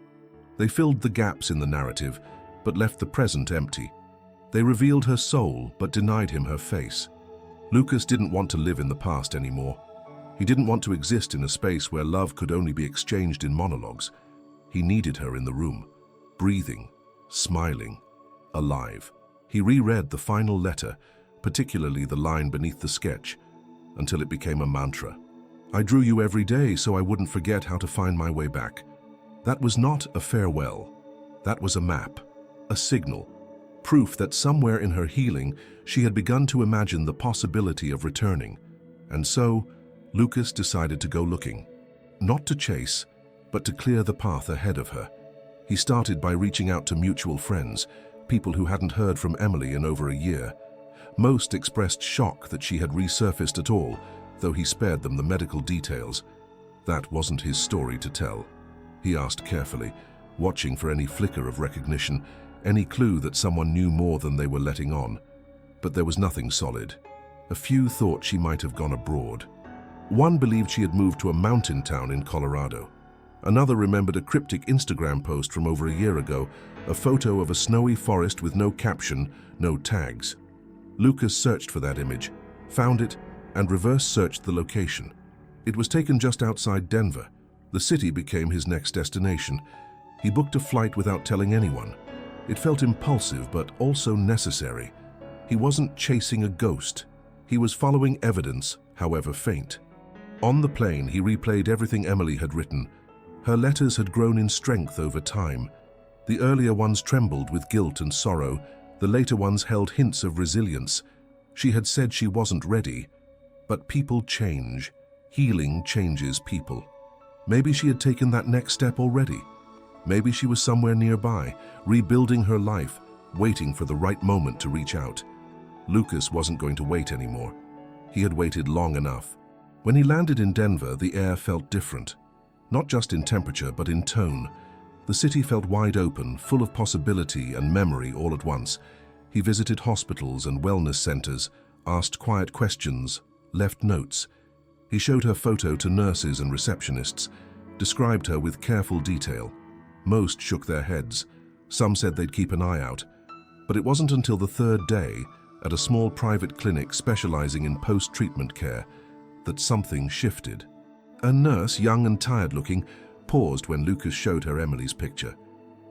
They filled the gaps in the narrative, but left the present empty. They revealed her soul, but denied him her face. Lucas didn't want to live in the past anymore. He didn't want to exist in a space where love could only be exchanged in monologues. He needed her in the room, breathing, smiling, alive. He reread the final letter, particularly the line beneath the sketch, until it became a mantra. I drew you every day so I wouldn't forget how to find my way back. That was not a farewell. That was a map, a signal, proof that somewhere in her healing she had begun to imagine the possibility of returning. And so, Lucas decided to go looking. Not to chase, but to clear the path ahead of her. He started by reaching out to mutual friends, people who hadn't heard from Emily in over a year. Most expressed shock that she had resurfaced at all, though he spared them the medical details. That wasn't his story to tell. He asked carefully, watching for any flicker of recognition, any clue that someone knew more than they were letting on. But there was nothing solid. A few thought she might have gone abroad. One believed she had moved to a mountain town in Colorado. Another remembered a cryptic Instagram post from over a year ago, a photo of a snowy forest with no caption, no tags. Lucas searched for that image, found it, and reverse searched the location. It was taken just outside Denver. The city became his next destination. He booked a flight without telling anyone. It felt impulsive, but also necessary. He wasn't chasing a ghost. He was following evidence, however faint. On the plane, he replayed everything Emily had written. Her letters had grown in strength over time. The earlier ones trembled with guilt and sorrow. The later ones held hints of resilience. She had said she wasn't ready. But people change. Healing changes people. Maybe she had taken that next step already. Maybe she was somewhere nearby, rebuilding her life, waiting for the right moment to reach out. Lucas wasn't going to wait anymore. He had waited long enough. When he landed in Denver, the air felt different. Not just in temperature, but in tone. The city felt wide open, full of possibility and memory all at once. He visited hospitals and wellness centers, asked quiet questions, left notes. He showed her photo to nurses and receptionists, described her with careful detail. Most shook their heads. Some said they'd keep an eye out. But it wasn't until the third day, at a small private clinic specializing in post-treatment care, that something shifted. A nurse, young and tired-looking, paused when Lucas showed her Emily's picture.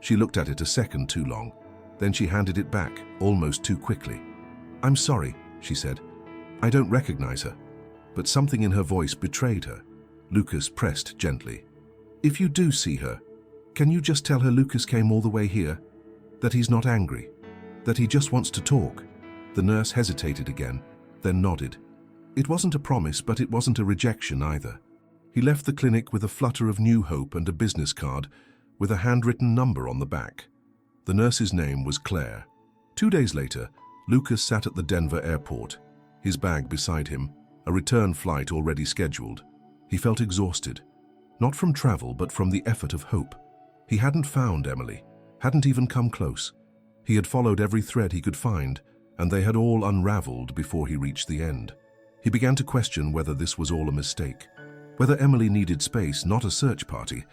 She looked at it a second too long. Then she handed it back, almost too quickly. "I'm sorry," she said. "I don't recognize her." But something in her voice betrayed her. Lucas pressed gently. "If you do see her, can you just tell her Lucas came all the way here? That he's not angry? That he just wants to talk?" The nurse hesitated again, then nodded. It wasn't a promise, but it wasn't a rejection either. He left the clinic with a flutter of new hope and a business card with a handwritten number on the back. The nurse's name was Claire. 2 days later, Lucas sat at the Denver airport, his bag beside him, a return flight already scheduled. He felt exhausted, not from travel, but from the effort of hope. He hadn't found Emily, hadn't even come close. He had followed every thread he could find, and they had all unraveled before he reached the end. He began to question whether this was all a mistake, whether Emily needed space, not a search party,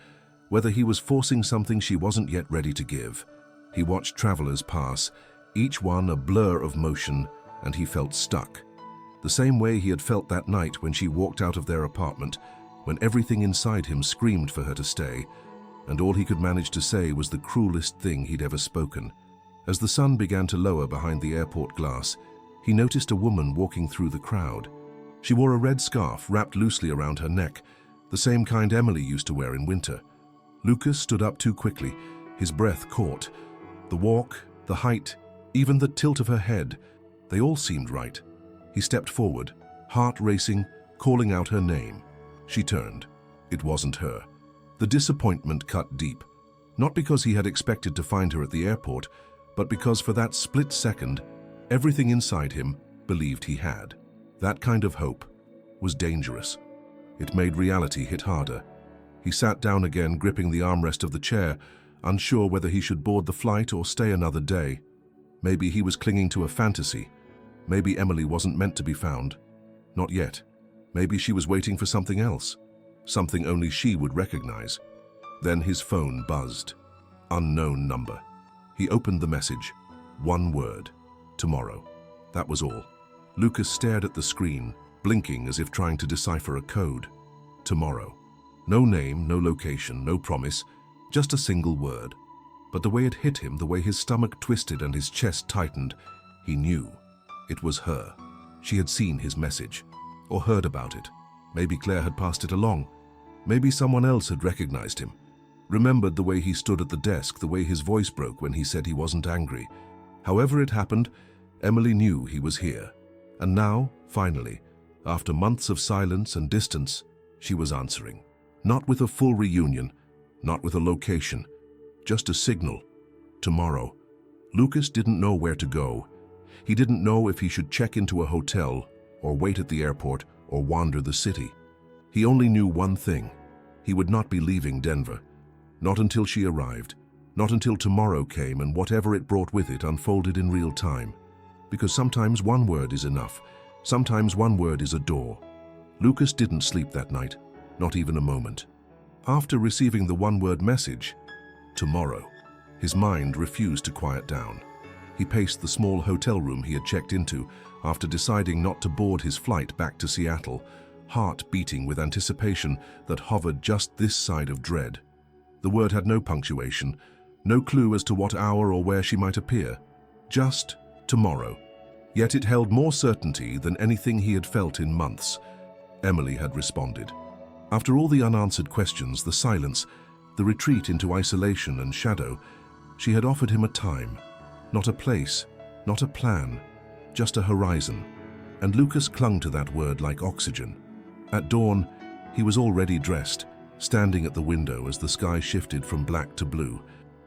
whether he was forcing something she wasn't yet ready to give. He watched travelers pass, each one a blur of motion, and he felt stuck. The same way he had felt that night when she walked out of their apartment, when everything inside him screamed for her to stay. and all he could manage to say was the cruelest thing he'd ever spoken. As the sun began to lower behind the airport glass, he noticed a woman walking through the crowd. She wore a red scarf wrapped loosely around her neck, the same kind Emily used to wear in winter. Lucas stood up too quickly, his breath caught. The walk, the height, even the tilt of her head, they all seemed right. He stepped forward, heart racing, calling out her name. She turned. It wasn't her. The disappointment cut deep, not because he had expected to find her at the airport, but because for that split second, everything inside him believed he had. That kind of hope was dangerous. It made reality hit harder. He sat down again, gripping the armrest of the chair, unsure whether he should board the flight or stay another day. Maybe he was clinging to a fantasy. Maybe Emily wasn't meant to be found. Not yet. Maybe she was waiting for something else, something only she would recognize. Then his phone buzzed. Unknown number. He opened the message. One word. Tomorrow. That was all. Lucas stared at the screen, blinking as if trying to decipher a code. Tomorrow. No name, no location, no promise, just a single word. But the way it hit him, the way his stomach twisted and his chest tightened, he knew. It was her. She had seen his message, or heard about it. Maybe Claire had passed it along. Maybe someone else had recognized him, remembered the way he stood at the desk, the way his voice broke when he said he wasn't angry. However it happened, Emily knew he was here. And now, finally, after months of silence and distance, she was answering. Not with a full reunion, not with a location, just a signal. Tomorrow. Lucas didn't know where to go. He didn't know if he should check into a hotel, or wait at the airport, or wander the city. He only knew one thing. He would not be leaving Denver. Not until she arrived. Not until tomorrow came and whatever it brought with it unfolded in real time. Because sometimes one word is enough. Sometimes one word is a door. Lucas didn't sleep that night, not even a moment. After receiving the one-word message, tomorrow, his mind refused to quiet down. He paced the small hotel room he had checked into after deciding not to board his flight back to Seattle, heart beating with anticipation that hovered just this side of dread. The word had no punctuation, no clue as to what hour or where she might appear. Just tomorrow. Yet it held more certainty than anything he had felt in months. Emily had responded. After all the unanswered questions, the silence, the retreat into isolation and shadow, she had offered him a time, not a place, not a plan, just a horizon. And Lucas clung to that word like oxygen. At dawn, he was already dressed, standing at the window as the sky shifted from black to blue.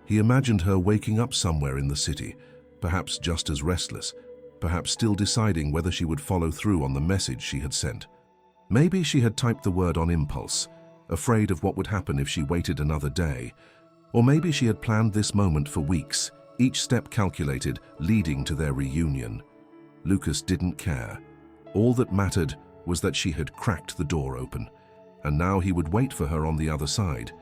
He imagined her waking up somewhere in the city, perhaps just as restless, perhaps still deciding whether she would follow through on the message she had sent. Maybe she had typed the word on impulse, afraid of what would happen if she waited another day. Or maybe she had planned this moment for weeks, each step calculated, leading to their reunion. Lucas didn't care. All that mattered was that she had cracked the door open, and now he would wait for her on the other side.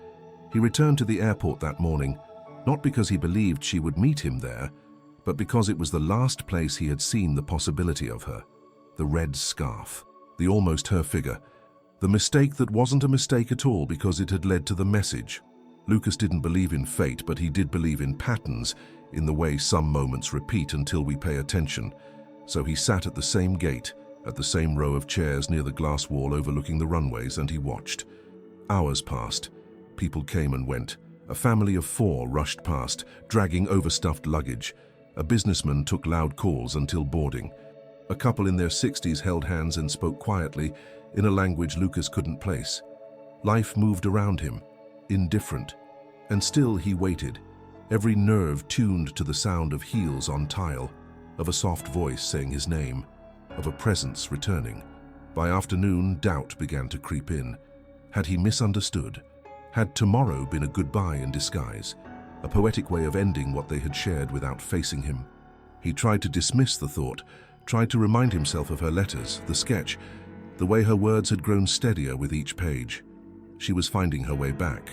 He returned to the airport that morning, not because he believed she would meet him there, but because it was the last place he had seen the possibility of her. The red scarf, the almost her figure, the mistake that wasn't a mistake at all because it had led to the message. Lucas didn't believe in fate, but he did believe in patterns, in the way some moments repeat until we pay attention. So he sat at the same gate, at the same row of chairs near the glass wall overlooking the runways, and he watched. Hours passed. People came and went. A family of 4 rushed past, dragging overstuffed luggage. A businessman took loud calls until boarding. A couple in their 60s held hands and spoke quietly in a language Lucas couldn't place. Life moved around him, indifferent. And still he waited, every nerve tuned to the sound of heels on tile, of a soft voice saying his name, of a presence returning. By afternoon, doubt began to creep in. Had he misunderstood? Had tomorrow been a goodbye in disguise, a poetic way of ending what they had shared without facing him? He tried to dismiss the thought, tried to remind himself of her letters, the sketch, the way her words had grown steadier with each page. She was finding her way back,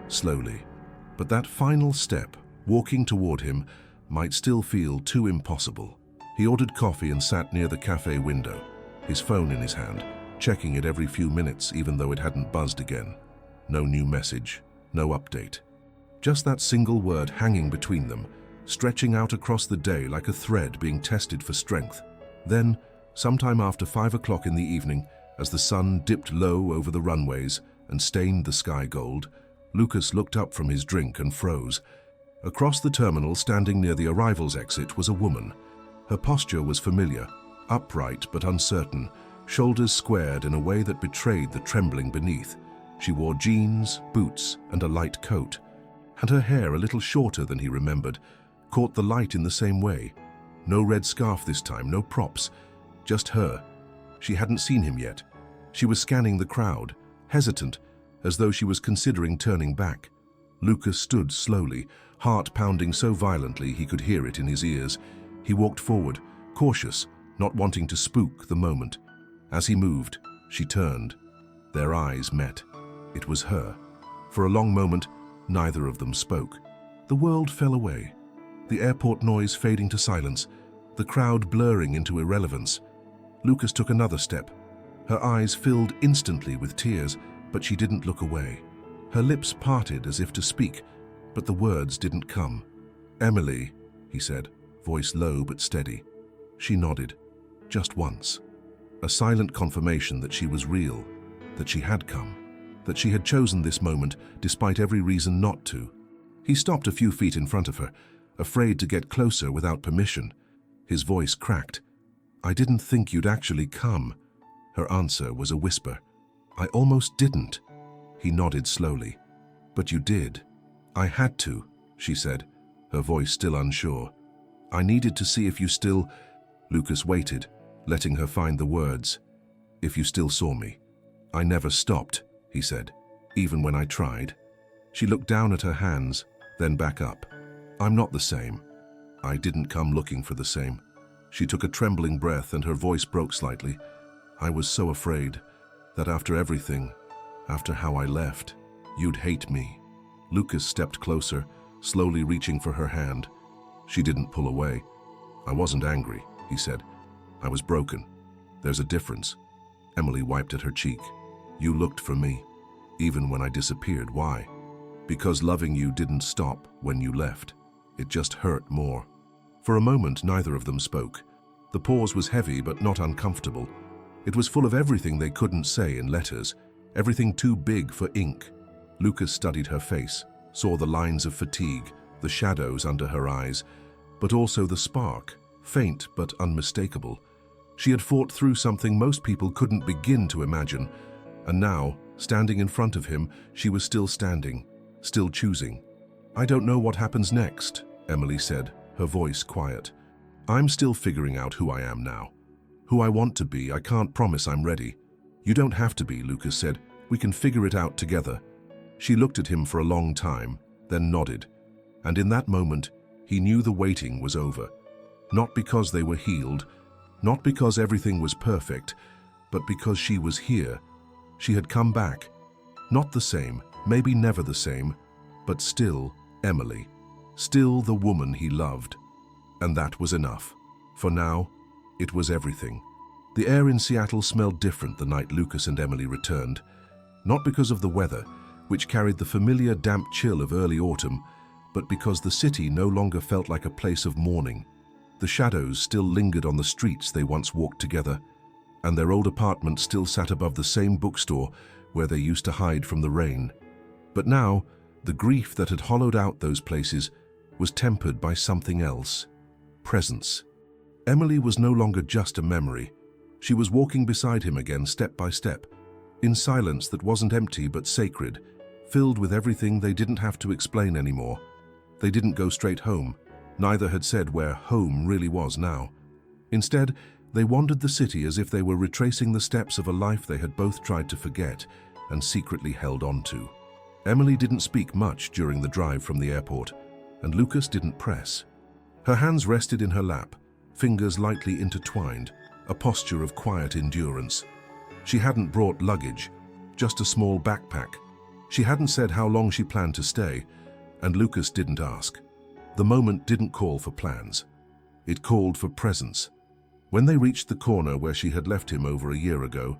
slowly. But that final step, walking toward him, might still feel too impossible. He ordered coffee and sat near the cafe window, his phone in his hand, checking it every few minutes even though it hadn't buzzed again. No new message, no update. Just that single word hanging between them, stretching out across the day like a thread being tested for strength. Then, sometime after 5 o'clock in the evening, as the sun dipped low over the runways and stained the sky gold, Lucas looked up from his drink and froze. Across the terminal, standing near the arrivals exit, was a woman. Her posture was familiar, upright but uncertain, shoulders squared in a way that betrayed the trembling beneath. She wore jeans, boots, and a light coat, and her hair, a little shorter than he remembered, caught the light in the same way. No red scarf this time, no props, just her. She hadn't seen him yet. She was scanning the crowd, hesitant, as though she was considering turning back. Lucas stood slowly, heart pounding so violently he could hear it in his ears. He walked forward, cautious, not wanting to spook the moment. As he moved, she turned. Their eyes met. It was her. For a long moment, neither of them spoke. The world fell away. The airport noise fading to silence, the crowd blurring into irrelevance. Lucas took another step. Her eyes filled instantly with tears, but she didn't look away. Her lips parted as if to speak, but the words didn't come. "Emily," he said, voice low but steady. She nodded, just once. A silent confirmation that she was real, that she had come, that she had chosen this moment despite every reason not to. He stopped a few feet in front of her, afraid to get closer without permission. His voice cracked. "I didn't think you'd actually come." Her answer was a whisper. "I almost didn't." He nodded slowly. "But you did." "I had to," she said, her voice still unsure. "I needed to see if you still—" Lucas waited, letting her find the words. "If you still saw me." "I never stopped," he said, "even when I tried." She looked down at her hands, then back up. "I'm not the same. I didn't come looking for the same." She took a trembling breath and her voice broke slightly. "I was so afraid that after everything, after how I left, you'd hate me." Lucas stepped closer, slowly reaching for her hand. She didn't pull away. "I wasn't angry," he said. "I was broken. There's a difference." Emily wiped at her cheek. "You looked for me, even when I disappeared. Why?" "Because loving you didn't stop when you left. It just hurt more." For a moment, neither of them spoke. The pause was heavy but not uncomfortable. It was full of everything they couldn't say in letters, everything too big for ink. Lucas studied her face, saw the lines of fatigue, the shadows under her eyes, but also the spark, faint but unmistakable. She had fought through something most people couldn't begin to imagine, and now, standing in front of him, she was still standing, still choosing. "I don't know what happens next," Emily said, her voice quiet. "I'm still figuring out who I am now. Who I want to be. I can't promise I'm ready." "You don't have to be," Lucas said. "We can figure it out together." She looked at him for a long time, then nodded. And in that moment, he knew the waiting was over. Not because they were healed, not because everything was perfect, but because she was here. She had come back. Not the same, maybe never the same, but still Emily. Still the woman he loved. And that was enough. For now, it was everything. The air in Seattle smelled different the night Lucas and Emily returned. Not because of the weather, which carried the familiar damp chill of early autumn, but because the city no longer felt like a place of mourning. The shadows still lingered on the streets they once walked together, and their old apartment still sat above the same bookstore where they used to hide from the rain. But now, the grief that had hollowed out those places was tempered by something else. Presence. Emily was no longer just a memory. She was walking beside him again, step by step, in silence that wasn't empty but sacred, filled with everything they didn't have to explain anymore. They didn't go straight home. Neither had said where home really was now. Instead, they wandered the city as if they were retracing the steps of a life they had both tried to forget and secretly held on to. Emily didn't speak much during the drive from the airport, and Lucas didn't press. Her hands rested in her lap, fingers lightly intertwined, a posture of quiet endurance. She hadn't brought luggage, just a small backpack. She hadn't said how long she planned to stay, and Lucas didn't ask. The moment didn't call for plans. It called for presence. When they reached the corner where she had left him over a year ago,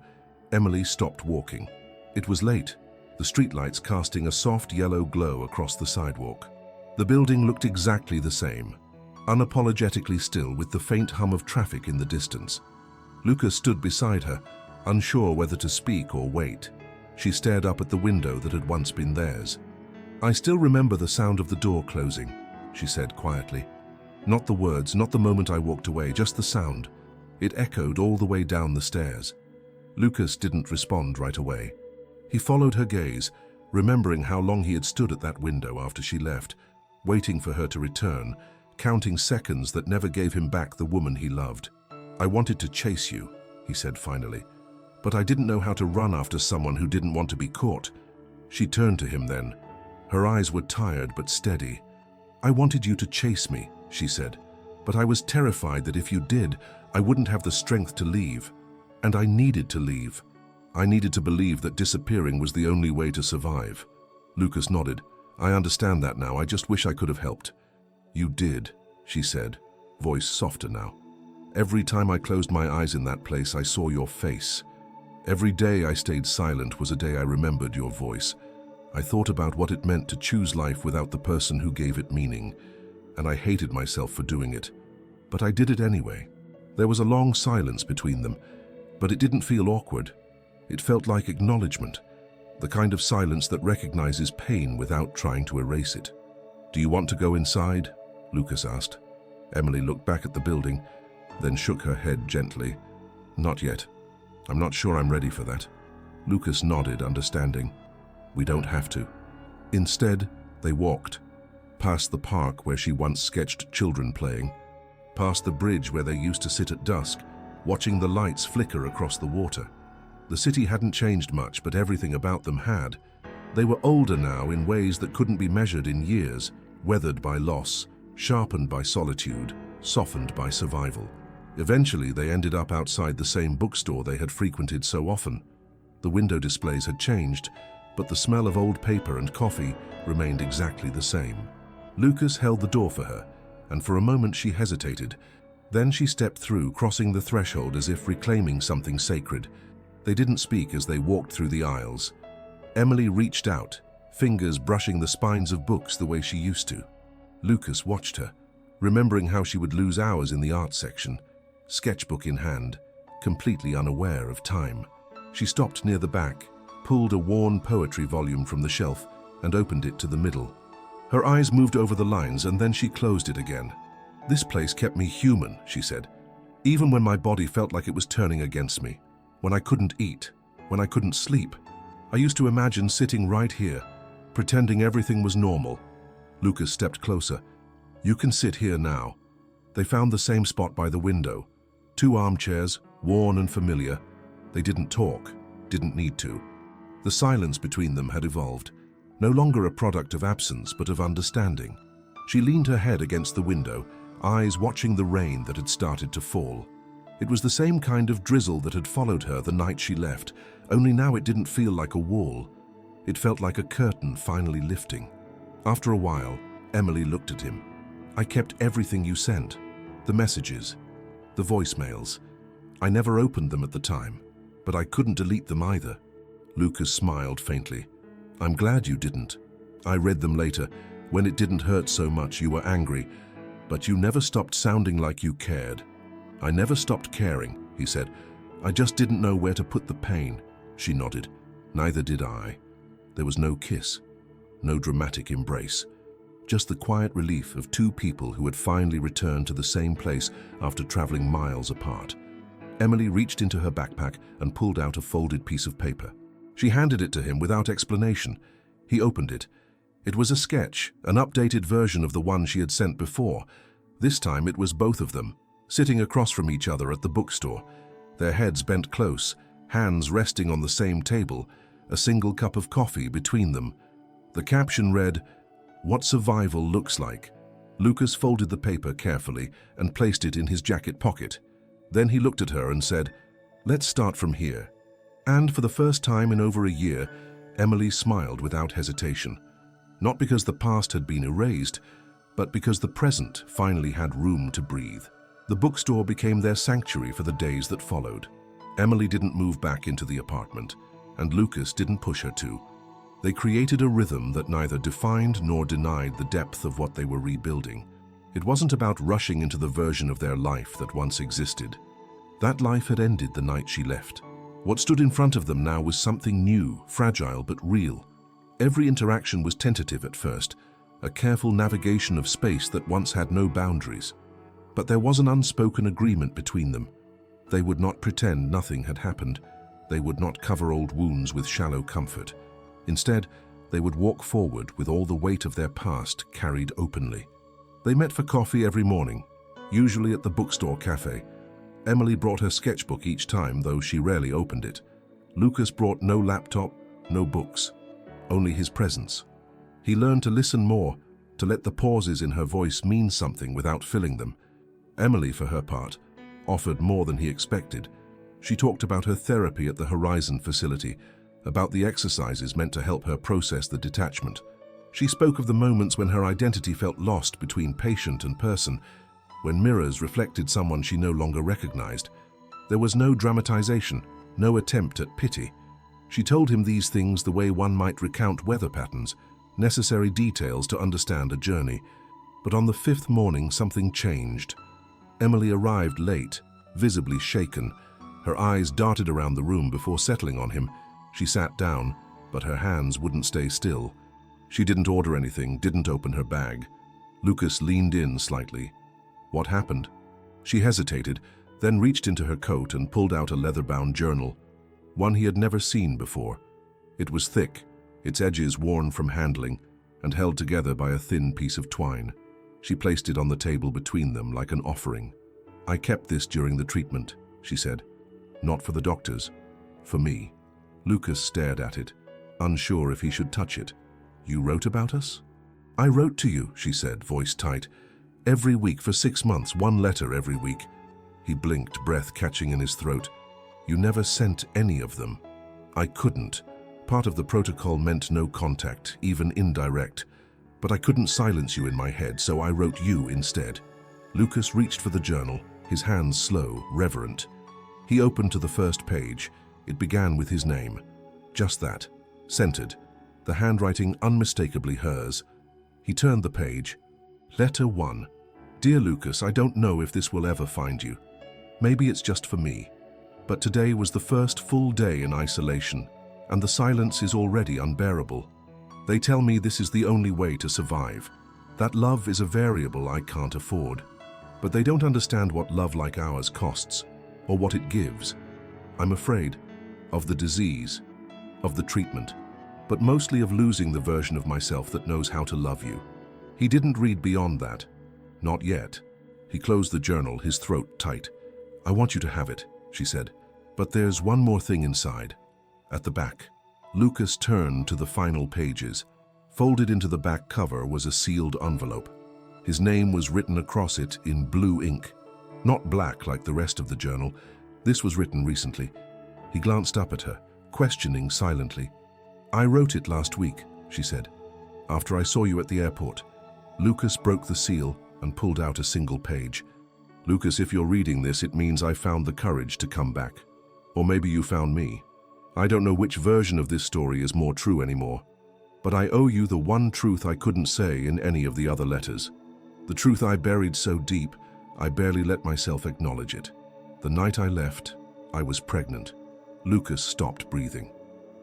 Emily stopped walking. It was late, the streetlights casting a soft yellow glow across the sidewalk. The building looked exactly the same, unapologetically still with the faint hum of traffic in the distance. Lucas stood beside her, unsure whether to speak or wait. She stared up at the window that had once been theirs. "I still remember the sound of the door closing," she said quietly. "Not the words, not the moment I walked away, just the sound. It echoed all the way down the stairs." Lucas didn't respond right away. He followed her gaze, remembering how long he had stood at that window after she left, waiting for her to return, counting seconds that never gave him back the woman he loved. "I wanted to chase you," he said finally, "but I didn't know how to run after someone who didn't want to be caught." She turned to him then. Her eyes were tired but steady. "I wanted you to chase me," she said, "but I was terrified that if you did, I wouldn't have the strength to leave. And I needed to leave. I needed to believe that disappearing was the only way to survive." Lucas nodded. "I understand that now. I just wish I could have helped." "You did," she said, voice softer now. "Every time I closed my eyes in that place, I saw your face. Every day I stayed silent was a day I remembered your voice. I thought about what it meant to choose life without the person who gave it meaning, and I hated myself for doing it. But I did it anyway." There was a long silence between them, but it didn't feel awkward. It felt like acknowledgement, the kind of silence that recognizes pain without trying to erase it. "Do you want to go inside?" Lucas asked. Emily looked back at the building, then shook her head gently. "Not yet. I'm not sure I'm ready for that." Lucas nodded, understanding. "We don't have to." Instead, they walked, past the park where she once sketched children playing, past the bridge where they used to sit at dusk, watching the lights flicker across the water. The city hadn't changed much, but everything about them had. They were older now in ways that couldn't be measured in years, weathered by loss, sharpened by solitude, softened by survival. Eventually, they ended up outside the same bookstore they had frequented so often. The window displays had changed, but the smell of old paper and coffee remained exactly the same. Lucas held the door for her, and for a moment she hesitated. Then she stepped through, crossing the threshold as if reclaiming something sacred. They didn't speak as they walked through the aisles. Emily reached out, fingers brushing the spines of books the way she used to. Lucas watched her, remembering how she would lose hours in the art section, sketchbook in hand, completely unaware of time. She stopped near the back, pulled a worn poetry volume from the shelf, and opened it to the middle. Her eyes moved over the lines, and then she closed it again. "This place kept me human," she said, "even when my body felt like it was turning against me. When I couldn't eat, when I couldn't sleep. I used to imagine sitting right here, pretending everything was normal." Lucas stepped closer. "You can sit here now." They found the same spot by the window. 2 armchairs, worn and familiar. They didn't talk, didn't need to. The silence between them had evolved, no longer a product of absence but of understanding. She leaned her head against the window, eyes watching the rain that had started to fall. It was the same kind of drizzle that had followed her the night she left, only now it didn't feel like a wall. It felt like a curtain finally lifting. After a while, Emily looked at him. "I kept everything you sent. The messages, the voicemails. I never opened them at the time, but I couldn't delete them either." Lucas smiled faintly. "I'm glad you didn't. I read them later. When it didn't hurt so much, you were angry, but you never stopped sounding like you cared." "I never stopped caring," he said. "I just didn't know where to put the pain." She nodded. "Neither did I." There was no kiss, no dramatic embrace, just the quiet relief of 2 people who had finally returned to the same place after traveling miles apart. Emily reached into her backpack and pulled out a folded piece of paper. She handed it to him without explanation. He opened it. It was a sketch, an updated version of the one she had sent before. This time it was both of them, sitting across from each other at the bookstore, their heads bent close, hands resting on the same table, a single cup of coffee between them. The caption read, "What survival looks like." Lucas folded the paper carefully and placed it in his jacket pocket. Then he looked at her and said, "Let's start from here." And for the first time in over a year, Emily smiled without hesitation. Not because the past had been erased, but because the present finally had room to breathe. The bookstore became their sanctuary for the days that followed. Emily didn't move back into the apartment, and Lucas didn't push her to. They created a rhythm that neither defined nor denied the depth of what they were rebuilding. It wasn't about rushing into the version of their life that once existed. That life had ended the night she left. What stood in front of them now was something new, fragile but real. Every interaction was tentative at first, a careful navigation of space that once had no boundaries. But there was an unspoken agreement between them. They would not pretend nothing had happened. They would not cover old wounds with shallow comfort. Instead, they would walk forward with all the weight of their past carried openly. They met for coffee every morning, usually at the bookstore cafe. Emily brought her sketchbook each time, though she rarely opened it. Lucas brought no laptop, no books, only his presence. He learned to listen more, to let the pauses in her voice mean something without filling them. Emily, for her part, offered more than he expected. She talked about her therapy at the Horizon facility, about the exercises meant to help her process the detachment. She spoke of the moments when her identity felt lost between patient and person, when mirrors reflected someone she no longer recognized. There was no dramatization, no attempt at pity. She told him these things the way one might recount weather patterns, necessary details to understand a journey. But on the fifth morning, something changed. Emily arrived late, visibly shaken. Her eyes darted around the room before settling on him. She sat down, but her hands wouldn't stay still. She didn't order anything, didn't open her bag. Lucas leaned in slightly. What happened? She hesitated, then reached into her coat and pulled out a leather-bound journal, one he had never seen before. It was thick, its edges worn from handling, and held together by a thin piece of twine. She placed it on the table between them like an offering. "I kept this during the treatment," she said. "Not for the doctors, for me." Lucas stared at it, unsure if he should touch it. "You wrote about us?" "I wrote to you," she said, voice tight. "Every week for 6 months, one letter every week." He blinked, breath catching in his throat. "You never sent any of them." "I couldn't. Part of the protocol meant no contact, even indirect. But I couldn't silence you in my head, so I wrote you instead." Lucas reached for the journal, his hands slow, reverent. He opened to the first page. It began with his name. Just that, centered, the handwriting unmistakably hers. He turned the page. Letter 1. "Dear Lucas, I don't know if this will ever find you. Maybe it's just for me. But today was the first full day in isolation, and the silence is already unbearable. They tell me this is the only way to survive, that love is a variable I can't afford. But they don't understand what love like ours costs, or what it gives. I'm afraid of the disease, of the treatment, but mostly of losing the version of myself that knows how to love you." He didn't read beyond that. Not yet. He closed the journal, his throat tight. "I want you to have it," she said. "But there's one more thing inside." At the back. Lucas turned to the final pages. Folded into the back cover was a sealed envelope. His name was written across it in blue ink. Not black like the rest of the journal. This was written recently. He glanced up at her, questioning silently. "I wrote it last week," she said, "after I saw you at the airport." Lucas broke the seal and pulled out a single page. "Lucas, if you're reading this, it means I found the courage to come back. Or maybe you found me. I don't know which version of this story is more true anymore. But I owe you the one truth I couldn't say in any of the other letters. The truth I buried so deep, I barely let myself acknowledge it. The night I left, I was pregnant." Lucas stopped breathing.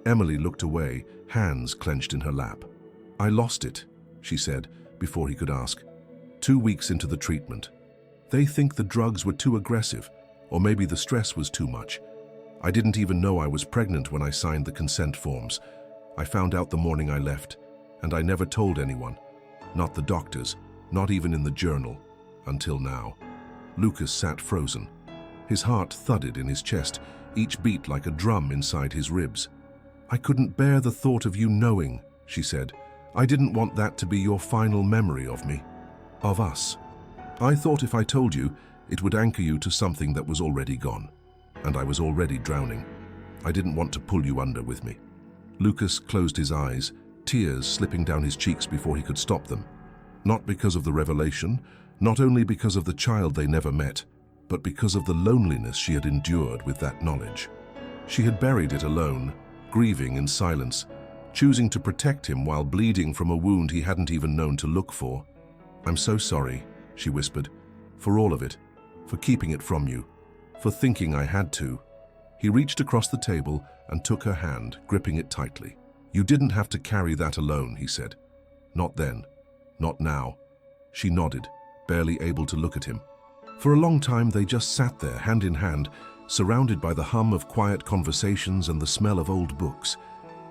Emily looked away, hands clenched in her lap. "I lost it," she said, before he could ask. 2 weeks into the treatment. They think the drugs were too aggressive, or maybe the stress was too much. I didn't even know I was pregnant when I signed the consent forms. I found out the morning I left, and I never told anyone. Not the doctors, not even in the journal, until now. Lucas sat frozen. His heart thudded in his chest, each beat like a drum inside his ribs. "I couldn't bear the thought of you knowing," she said. "I didn't want that to be your final memory of me, of us. I thought if I told you, it would anchor you to something that was already gone. And I was already drowning. I didn't want to pull you under with me." Lucas closed his eyes, tears slipping down his cheeks before he could stop them. Not because of the revelation, not only because of the child they never met, but because of the loneliness she had endured with that knowledge. She had buried it alone, grieving in silence, choosing to protect him while bleeding from a wound he hadn't even known to look for. "I'm so sorry," she whispered, "for all of it, for keeping it from you, for thinking I had to." He reached across the table and took her hand, gripping it tightly. "You didn't have to carry that alone," he said. "Not then. Not now." She nodded, barely able to look at him. For a long time they just sat there, hand in hand, surrounded by the hum of quiet conversations and the smell of old books.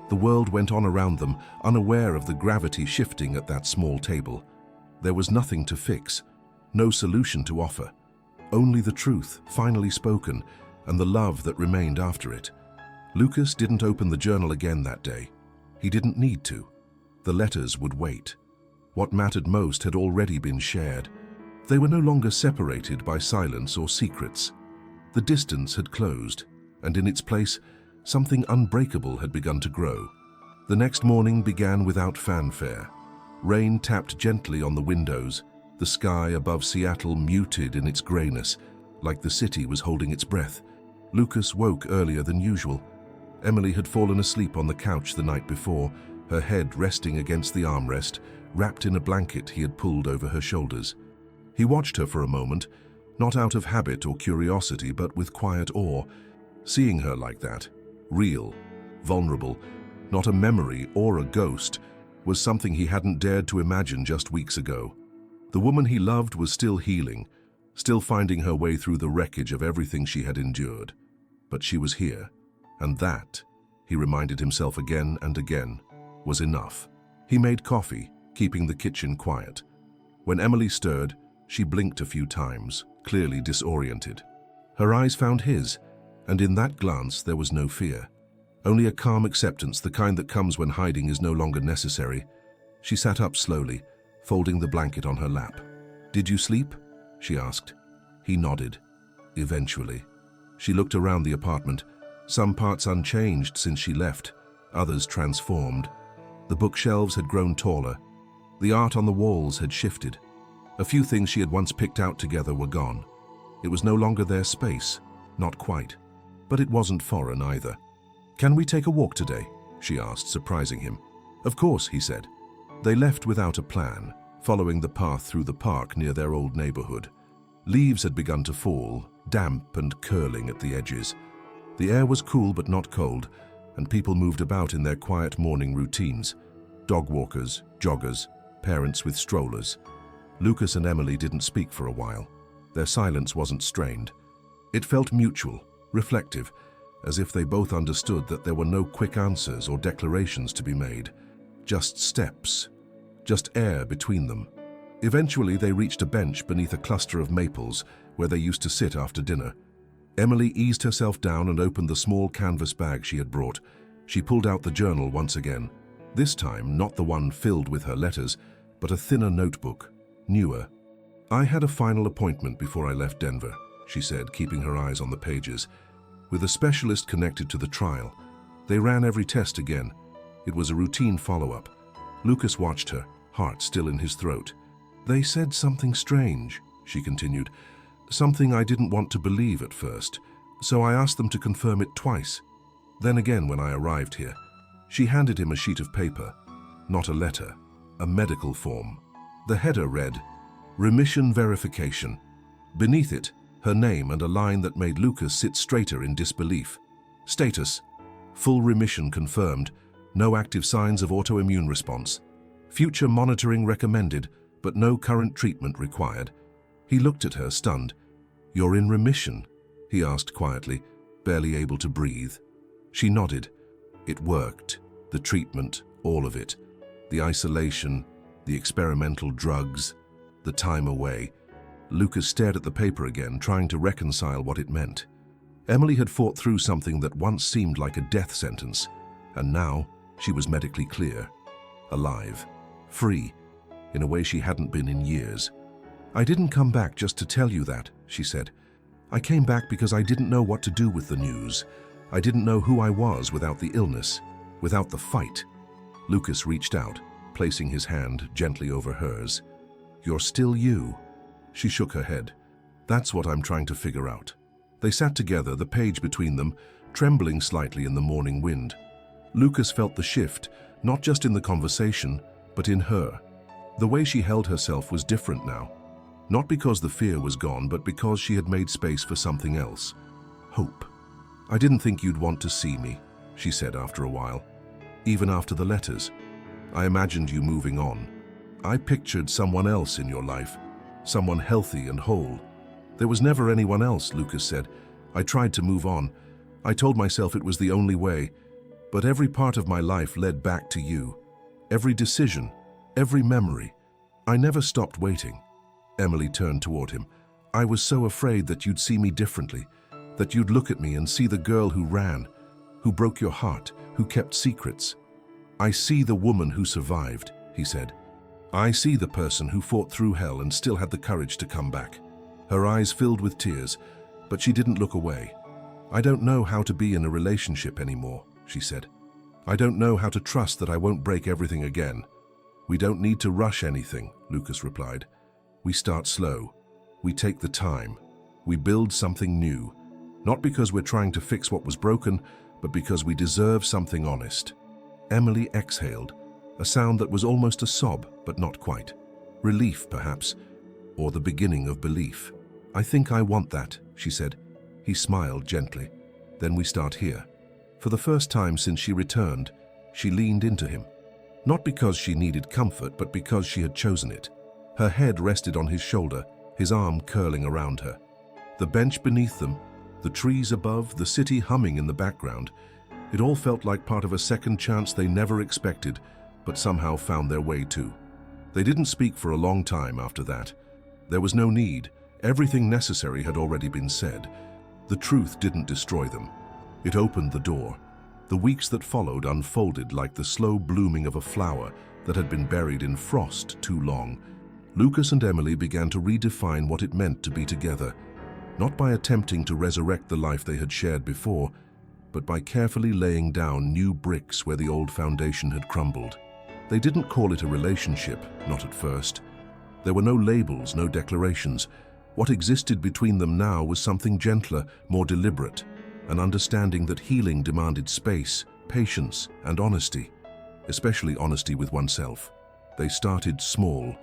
The world went on around them, unaware of the gravity shifting at that small table. There was nothing to fix, no solution to offer. Only the truth, finally spoken, and the love that remained after it. Lucas didn't open the journal again that day. He didn't need to. The letters would wait. What mattered most had already been shared. They were no longer separated by silence or secrets. The distance had closed, and in its place, something unbreakable had begun to grow. The next morning began without fanfare. Rain tapped gently on the windows, the sky above Seattle muted in its grayness, like the city was holding its breath. Lucas woke earlier than usual. Emily had fallen asleep on the couch the night before, her head resting against the armrest, wrapped in a blanket he had pulled over her shoulders. He watched her for a moment, not out of habit or curiosity, but with quiet awe. Seeing her like that, real, vulnerable, not a memory or a ghost, was something he hadn't dared to imagine just weeks ago. The woman he loved was still healing, still finding her way through the wreckage of everything she had endured. But she was here, and that, he reminded himself again and again, was enough. He made coffee, keeping the kitchen quiet. When Emily stirred, she blinked a few times, clearly disoriented. Her eyes found his, and in that glance there was no fear. Only a calm acceptance, the kind that comes when hiding is no longer necessary. She sat up slowly, folding the blanket on her lap. "Did you sleep?" she asked. He nodded. Eventually. She looked around the apartment, some parts unchanged since she left, others transformed. The bookshelves had grown taller. The art on the walls had shifted. A few things she had once picked out together were gone. It was no longer their space, not quite. But it wasn't foreign either. "Can we take a walk today?" she asked, surprising him. "Of course," he said. They left without a plan, following the path through the park near their old neighborhood. Leaves had begun to fall, damp and curling at the edges. The air was cool but not cold, and people moved about in their quiet morning routines. Dog walkers, joggers, parents with strollers. Lucas and Emily didn't speak for a while. Their silence wasn't strained. It felt mutual, reflective, as if they both understood that there were no quick answers or declarations to be made. Just steps, just air between them. Eventually they reached a bench beneath a cluster of maples where they used to sit after dinner. Emily eased herself down and opened the small canvas bag she had brought. She pulled out the journal once again. This time, not the one filled with her letters, but a thinner notebook, newer. "I had a final appointment before I left Denver," she said, keeping her eyes on the pages. "With a specialist connected to the trial. They ran every test again. It was a routine follow-up." Lucas watched her, heart still in his throat. "They said something strange," she continued. "Something I didn't want to believe at first, so I asked them to confirm it twice. Then again when I arrived here." She handed him a sheet of paper, not a letter, a medical form. The header read, "Remission Verification." Beneath it, her name and a line that made Lucas sit straighter in disbelief. "Status: full remission confirmed, no active signs of autoimmune response. Future monitoring recommended, but no current treatment required." He looked at her, stunned. "You're in remission?" he asked quietly, barely able to breathe. She nodded. It worked. The treatment, all of it. The isolation, the experimental drugs, the time away. Lucas stared at the paper again, trying to reconcile what it meant. Emily had fought through something that once seemed like a death sentence, and now she was medically clear, alive, free, in a way she hadn't been in years. "I didn't come back just to tell you that," she said. "I came back because I didn't know what to do with the news. I didn't know who I was without the illness, without the fight." Lucas reached out, placing his hand gently over hers. "You're still you." She shook her head. "That's what I'm trying to figure out." They sat together, the page between them, trembling slightly in the morning wind. Lucas felt the shift, not just in the conversation, but in her. The way she held herself was different now. Not because the fear was gone, but because she had made space for something else. Hope. "I didn't think you'd want to see me," she said after a while. "Even after the letters. I imagined you moving on. I pictured someone else in your life, someone healthy and whole." "There was never anyone else," Lucas said. "I tried to move on. I told myself it was the only way. But every part of my life led back to you. Every decision, every memory. I never stopped waiting." Emily turned toward him. "I was so afraid that you'd see me differently, that you'd look at me and see the girl who ran, who broke your heart, who kept secrets." "I see the woman who survived," he said. "I see the person who fought through hell and still had the courage to come back." Her eyes filled with tears, but she didn't look away. "I don't know how to be in a relationship anymore," she said. "I don't know how to trust that I won't break everything again." "We don't need to rush anything," Lucas replied. "We start slow. We take the time. We build something new. Not because we're trying to fix what was broken, but because we deserve something honest." Emily exhaled, a sound that was almost a sob, but not quite. Relief, perhaps, or the beginning of belief. "I think I want that," she said. He smiled gently. "Then we start here." For the first time since she returned, she leaned into him. Not because she needed comfort, but because she had chosen it. Her head rested on his shoulder, his arm curling around her. The bench beneath them, the trees above, the city humming in the background, it all felt like part of a second chance they never expected, but somehow found their way to. They didn't speak for a long time after that. There was no need. Everything necessary had already been said. The truth didn't destroy them. It opened the door. The weeks that followed unfolded like the slow blooming of a flower that had been buried in frost too long. Lucas and Emily began to redefine what it meant to be together, not by attempting to resurrect the life they had shared before, but by carefully laying down new bricks where the old foundation had crumbled. They didn't call it a relationship, not at first. There were no labels, no declarations. What existed between them now was something gentler, more deliberate, an understanding that healing demanded space, patience, and honesty, especially honesty with oneself. They started small.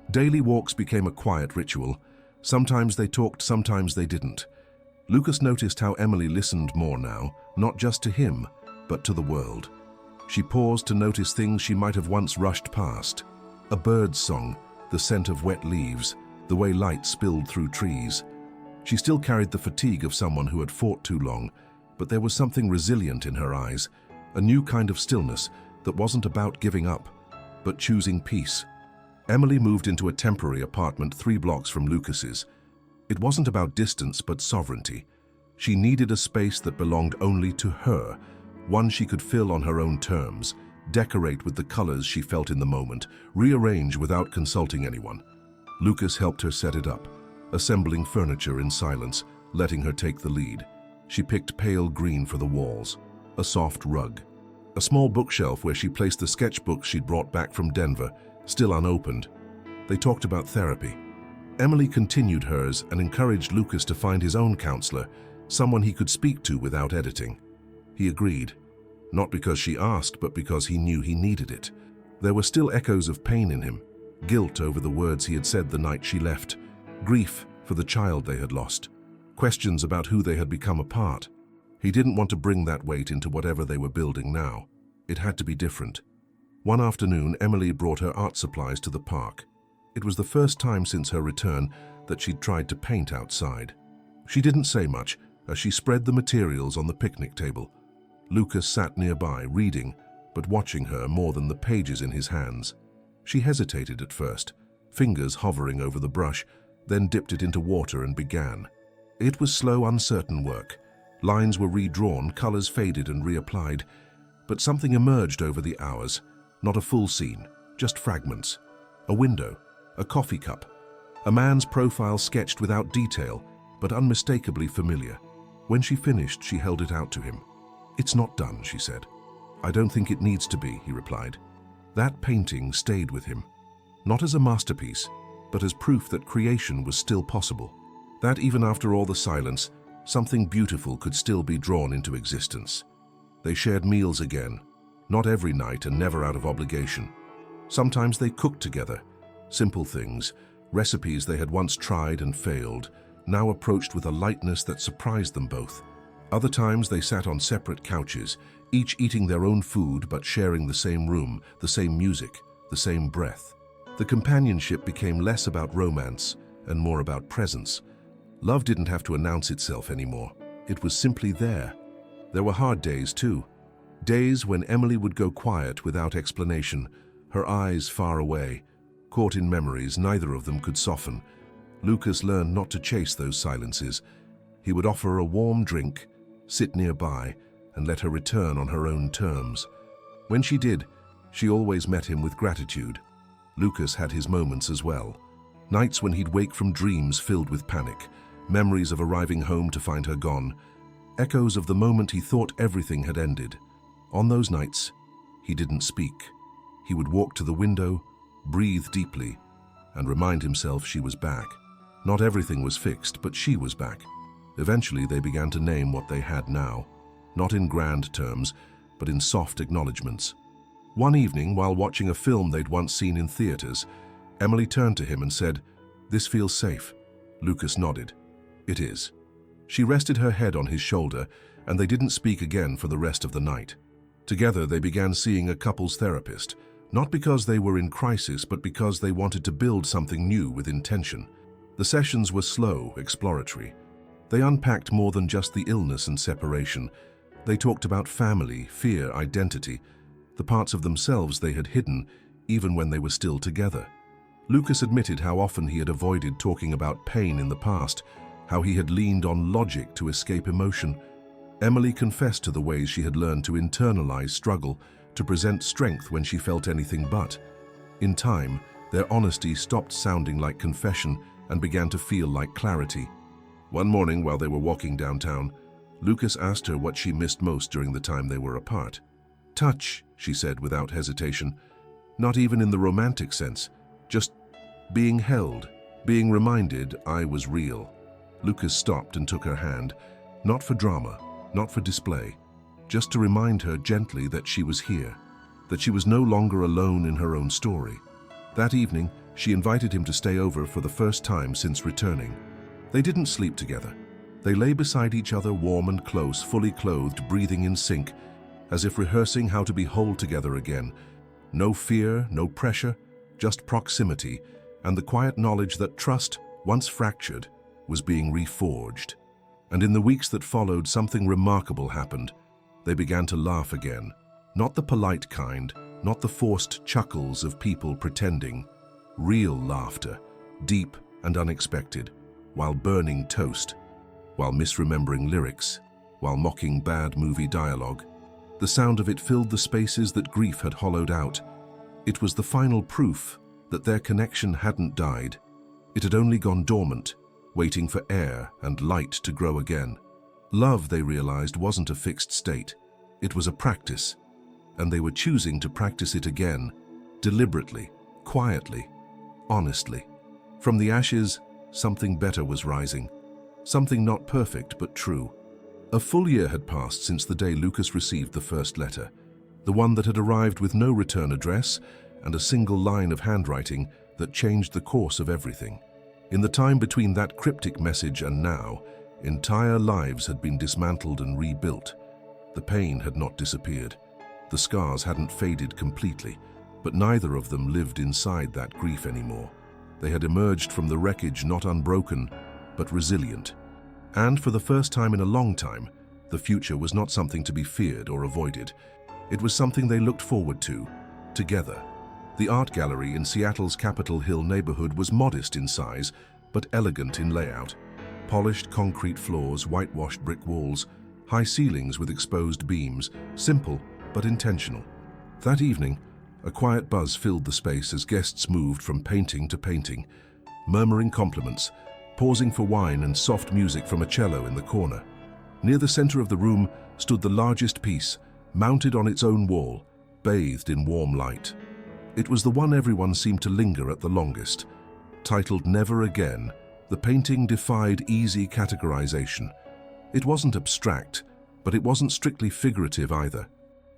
Daily walks became a quiet ritual. Sometimes they talked, sometimes they didn't. Lucas noticed how Emily listened more now, not just to him, but to the world. She paused to notice things she might have once rushed past. A bird's song, the scent of wet leaves, the way light spilled through trees. She still carried the fatigue of someone who had fought too long, but there was something resilient in her eyes, a new kind of stillness that wasn't about giving up, but choosing peace. Emily moved into a temporary apartment 3 blocks from Lucas's. It wasn't about distance, but sovereignty. She needed a space that belonged only to her, one she could fill on her own terms, decorate with the colors she felt in the moment, rearrange without consulting anyone. Lucas helped her set it up, assembling furniture in silence, letting her take the lead. She picked pale green for the walls, a soft rug, a small bookshelf where she placed the sketchbooks she'd brought back from Denver, still unopened. They talked about therapy. Emily continued hers and encouraged Lucas to find his own counselor, someone he could speak to without editing. He agreed, not because she asked, but because he knew he needed it. There were still echoes of pain in him, guilt over the words he had said the night she left, grief for the child they had lost, questions about who they had become apart. He didn't want to bring that weight into whatever they were building now. It had to be different. One afternoon, Emily brought her art supplies to the park. It was the first time since her return that she'd tried to paint outside. She didn't say much as she spread the materials on the picnic table. Lucas sat nearby, reading, but watching her more than the pages in his hands. She hesitated at first, fingers hovering over the brush, then dipped it into water and began. It was slow, uncertain work. Lines were redrawn, colors faded and reapplied, but something emerged over the hours. Not a full scene, just fragments. A window, a coffee cup, a man's profile sketched without detail, but unmistakably familiar. When she finished, she held it out to him. "It's not done," she said. "I don't think it needs to be," he replied. That painting stayed with him, not as a masterpiece, but as proof that creation was still possible, that even after all the silence, something beautiful could still be drawn into existence. They shared meals again, Not every night and never out of obligation. Sometimes they cooked together. Simple things, recipes they had once tried and failed, now approached with a lightness that surprised them both. Other times they sat on separate couches, each eating their own food but sharing the same room, the same music, the same breath. The companionship became less about romance and more about presence. Love didn't have to announce itself anymore. It was simply there. There were hard days too. Days when Emily would go quiet without explanation, her eyes far away. Caught in memories neither of them could soften. Lucas learned not to chase those silences. He would offer her a warm drink, sit nearby, and let her return on her own terms. When she did, she always met him with gratitude. Lucas had his moments as well. Nights when he'd wake from dreams filled with panic, memories of arriving home to find her gone, echoes of the moment he thought everything had ended. On those nights, he didn't speak. He would walk to the window, breathe deeply, and remind himself she was back. Not everything was fixed, but she was back. Eventually, they began to name what they had now, not in grand terms, but in soft acknowledgements. One evening, while watching a film they'd once seen in theaters, Emily turned to him and said, "This feels safe." Lucas nodded. "It is." She rested her head on his shoulder, and they didn't speak again for the rest of the night. Together, they began seeing a couples therapist, not because they were in crisis, but because they wanted to build something new with intention. The sessions were slow, exploratory. They unpacked more than just the illness and separation. They talked about family, fear, identity, the parts of themselves they had hidden, even when they were still together. Lucas admitted how often he had avoided talking about pain in the past, how he had leaned on logic to escape emotion. Emily confessed to the ways she had learned to internalize struggle, to present strength when she felt anything but. In time, their honesty stopped sounding like confession and began to feel like clarity. One morning, while they were walking downtown, Lucas asked her what she missed most during the time they were apart. "Touch," she said without hesitation. Not even in the romantic sense, just being held, being reminded I was real. Lucas stopped and took her hand, not for drama, not for display, just to remind her gently that she was here, that she was no longer alone in her own story. That evening, she invited him to stay over for the first time since returning. They didn't sleep together. They lay beside each other, warm and close, fully clothed, breathing in sync, as if rehearsing how to be whole together again. No fear, no pressure, just proximity, and the quiet knowledge that trust, once fractured, was being reforged. And in the weeks that followed, something remarkable happened. They began to laugh again. Not the polite kind, not the forced chuckles of people pretending. Real laughter, deep and unexpected, while burning toast, while misremembering lyrics, while mocking bad movie dialogue. The sound of it filled the spaces that grief had hollowed out. It was the final proof that their connection hadn't died. It had only gone dormant, waiting for air and light to grow again. Love, they realized, wasn't a fixed state. It was a practice, and they were choosing to practice it again, deliberately, quietly, honestly. From the ashes, something better was rising. Something not perfect, but true. A full year had passed since the day Lucas received the first letter, the one that had arrived with no return address and a single line of handwriting that changed the course of everything. In the time between that cryptic message and now, entire lives had been dismantled and rebuilt. The pain had not disappeared. The scars hadn't faded completely, but neither of them lived inside that grief anymore. They had emerged from the wreckage not unbroken, but resilient. And for the first time in a long time, the future was not something to be feared or avoided. It was something they looked forward to, together. The art gallery in Seattle's Capitol Hill neighborhood was modest in size, but elegant in layout. Polished concrete floors, whitewashed brick walls, high ceilings with exposed beams, simple but intentional. That evening, a quiet buzz filled the space as guests moved from painting to painting, murmuring compliments, pausing for wine and soft music from a cello in the corner. Near the center of the room stood the largest piece, mounted on its own wall, bathed in warm light. It was the one everyone seemed to linger at the longest. Titled Never Again, the painting defied easy categorization. It wasn't abstract, but it wasn't strictly figurative either.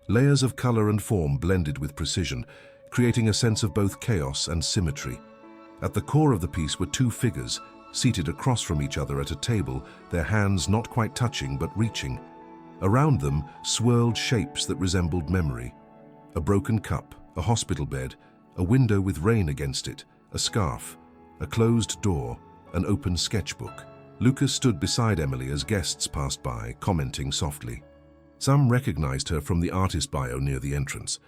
Layers of color and form blended with precision, creating a sense of both chaos and symmetry. At the core of the piece were two figures, seated across from each other at a table, their hands not quite touching but reaching. Around them swirled shapes that resembled memory. A broken cup, a hospital bed, a window with rain against it, a scarf, a closed door, an open sketchbook. Lucas stood beside Emily as guests passed by, commenting softly. Some recognized her from the artist bio near the entrance.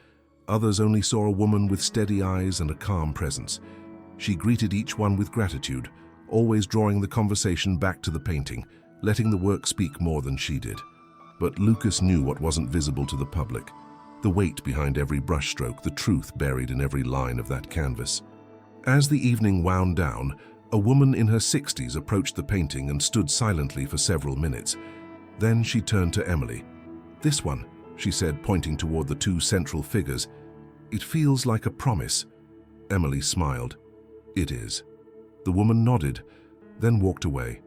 Others only saw a woman with steady eyes and a calm presence. She greeted each one with gratitude, always drawing the conversation back to the painting, letting the work speak more than she did. But Lucas knew what wasn't visible to the public. The weight behind every brushstroke, the truth buried in every line of that canvas. As the evening wound down, a woman in her 60s approached the painting and stood silently for several minutes. Then she turned to Emily. "This one," she said, pointing toward the two central figures. "It feels like a promise." Emily smiled. "It is." The woman nodded, then walked away.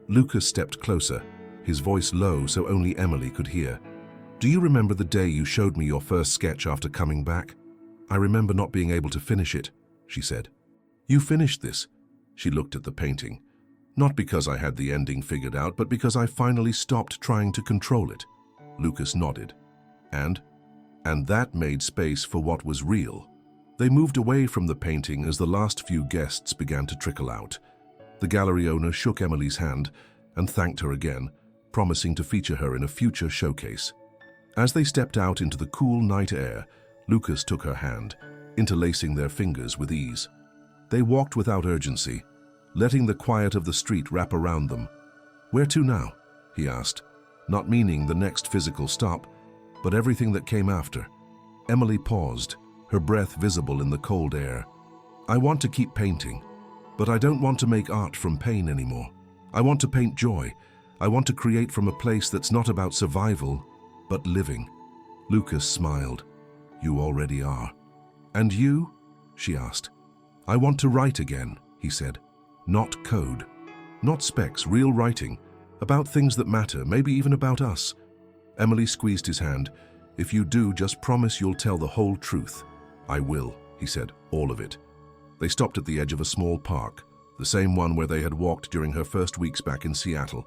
Lucas stepped closer, his voice low so only Emily could hear. "Do you remember the day you showed me your first sketch after coming back? I remember not being able to finish it," she said. "You finished this." She looked at the painting. "Not because I had the ending figured out, but because I finally stopped trying to control it." Lucas nodded. And that made space for what was real. They moved away from the painting as the last few guests began to trickle out. The gallery owner shook Emily's hand and thanked her again, promising to feature her in a future showcase. As they stepped out into the cool night air, Lucas took her hand, interlacing their fingers with ease. They walked without urgency, letting the quiet of the street wrap around them. "Where to now?" he asked, not meaning the next physical stop, but everything that came after. Emily paused, her breath visible in the cold air. "I want to keep painting, but I don't want to make art from pain anymore. I want to paint joy. I want to create from a place that's not about survival, but living." Lucas smiled. "You already are." "And you?" she asked. "I want to write again," he said. "Not code. Not specs, real writing. About things that matter, maybe even about us." Emily squeezed his hand. "If you do, just promise you'll tell the whole truth." "I will," he said, "all of it." They stopped at the edge of a small park, the same one where they had walked during her first weeks back in Seattle.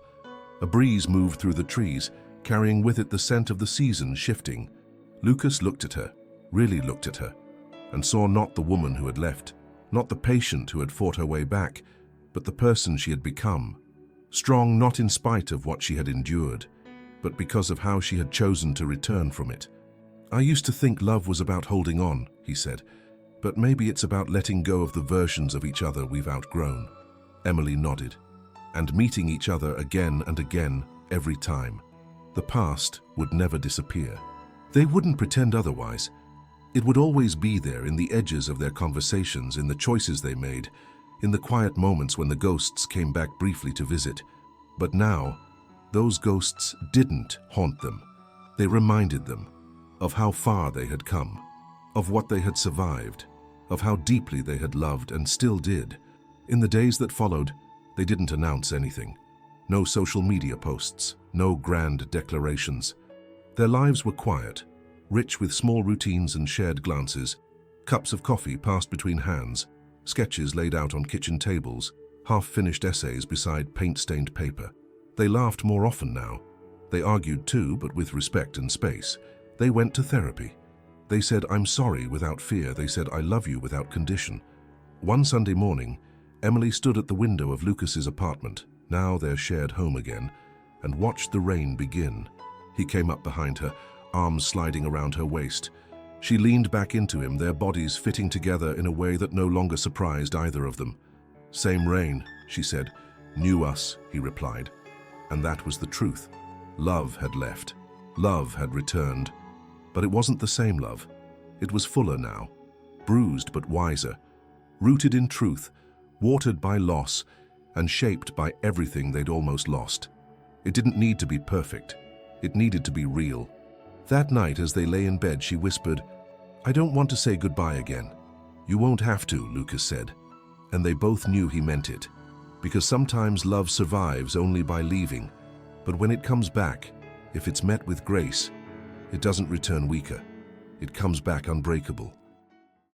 A breeze moved through the trees, carrying with it the scent of the season shifting. Lucas looked at her, really looked at her, and saw not the woman who had left, not the patient who had fought her way back, but the person she had become. Strong not in spite of what she had endured, but because of how she had chosen to return from it. "I used to think love was about holding on," he said, "but maybe it's about letting go of the versions of each other we've outgrown." Emily nodded. "And meeting each other again and again, every time. The past would never disappear. They wouldn't pretend otherwise. It would always be there in the edges of their conversations, in the choices they made, in the quiet moments when the ghosts came back briefly to visit. But now, those ghosts didn't haunt them. They reminded them of how far they had come, of what they had survived, of how deeply they had loved and still did. In the days that followed, they didn't announce anything. No social media posts, no grand declarations. Their lives were quiet, rich with small routines and shared glances, cups of coffee passed between hands, sketches laid out on kitchen tables, half-finished essays beside paint-stained paper. They laughed more often now. They argued too, but with respect and space. They went to therapy. They said, "I'm sorry," without fear. They said, "I love you," without condition. One Sunday morning, Emily stood at the window of Lucas's apartment, now their shared home again, and watched the rain begin. He came up behind her, arms sliding around her waist. She leaned back into him, their bodies fitting together in a way that no longer surprised either of them. "Same rain," she said. "Knew us," he replied. And that was the truth. Love had left. Love had returned. But it wasn't the same love. It was fuller now, bruised but wiser, rooted in truth, watered by loss, and shaped by everything they'd almost lost. It didn't need to be perfect. It needed to be real. That night, as they lay in bed, she whispered, "I don't want to say goodbye again." "You won't have to," Lucas said. And they both knew he meant it. Because sometimes love survives only by leaving. But when it comes back, if it's met with grace, It doesn't return weaker. It comes back unbreakable.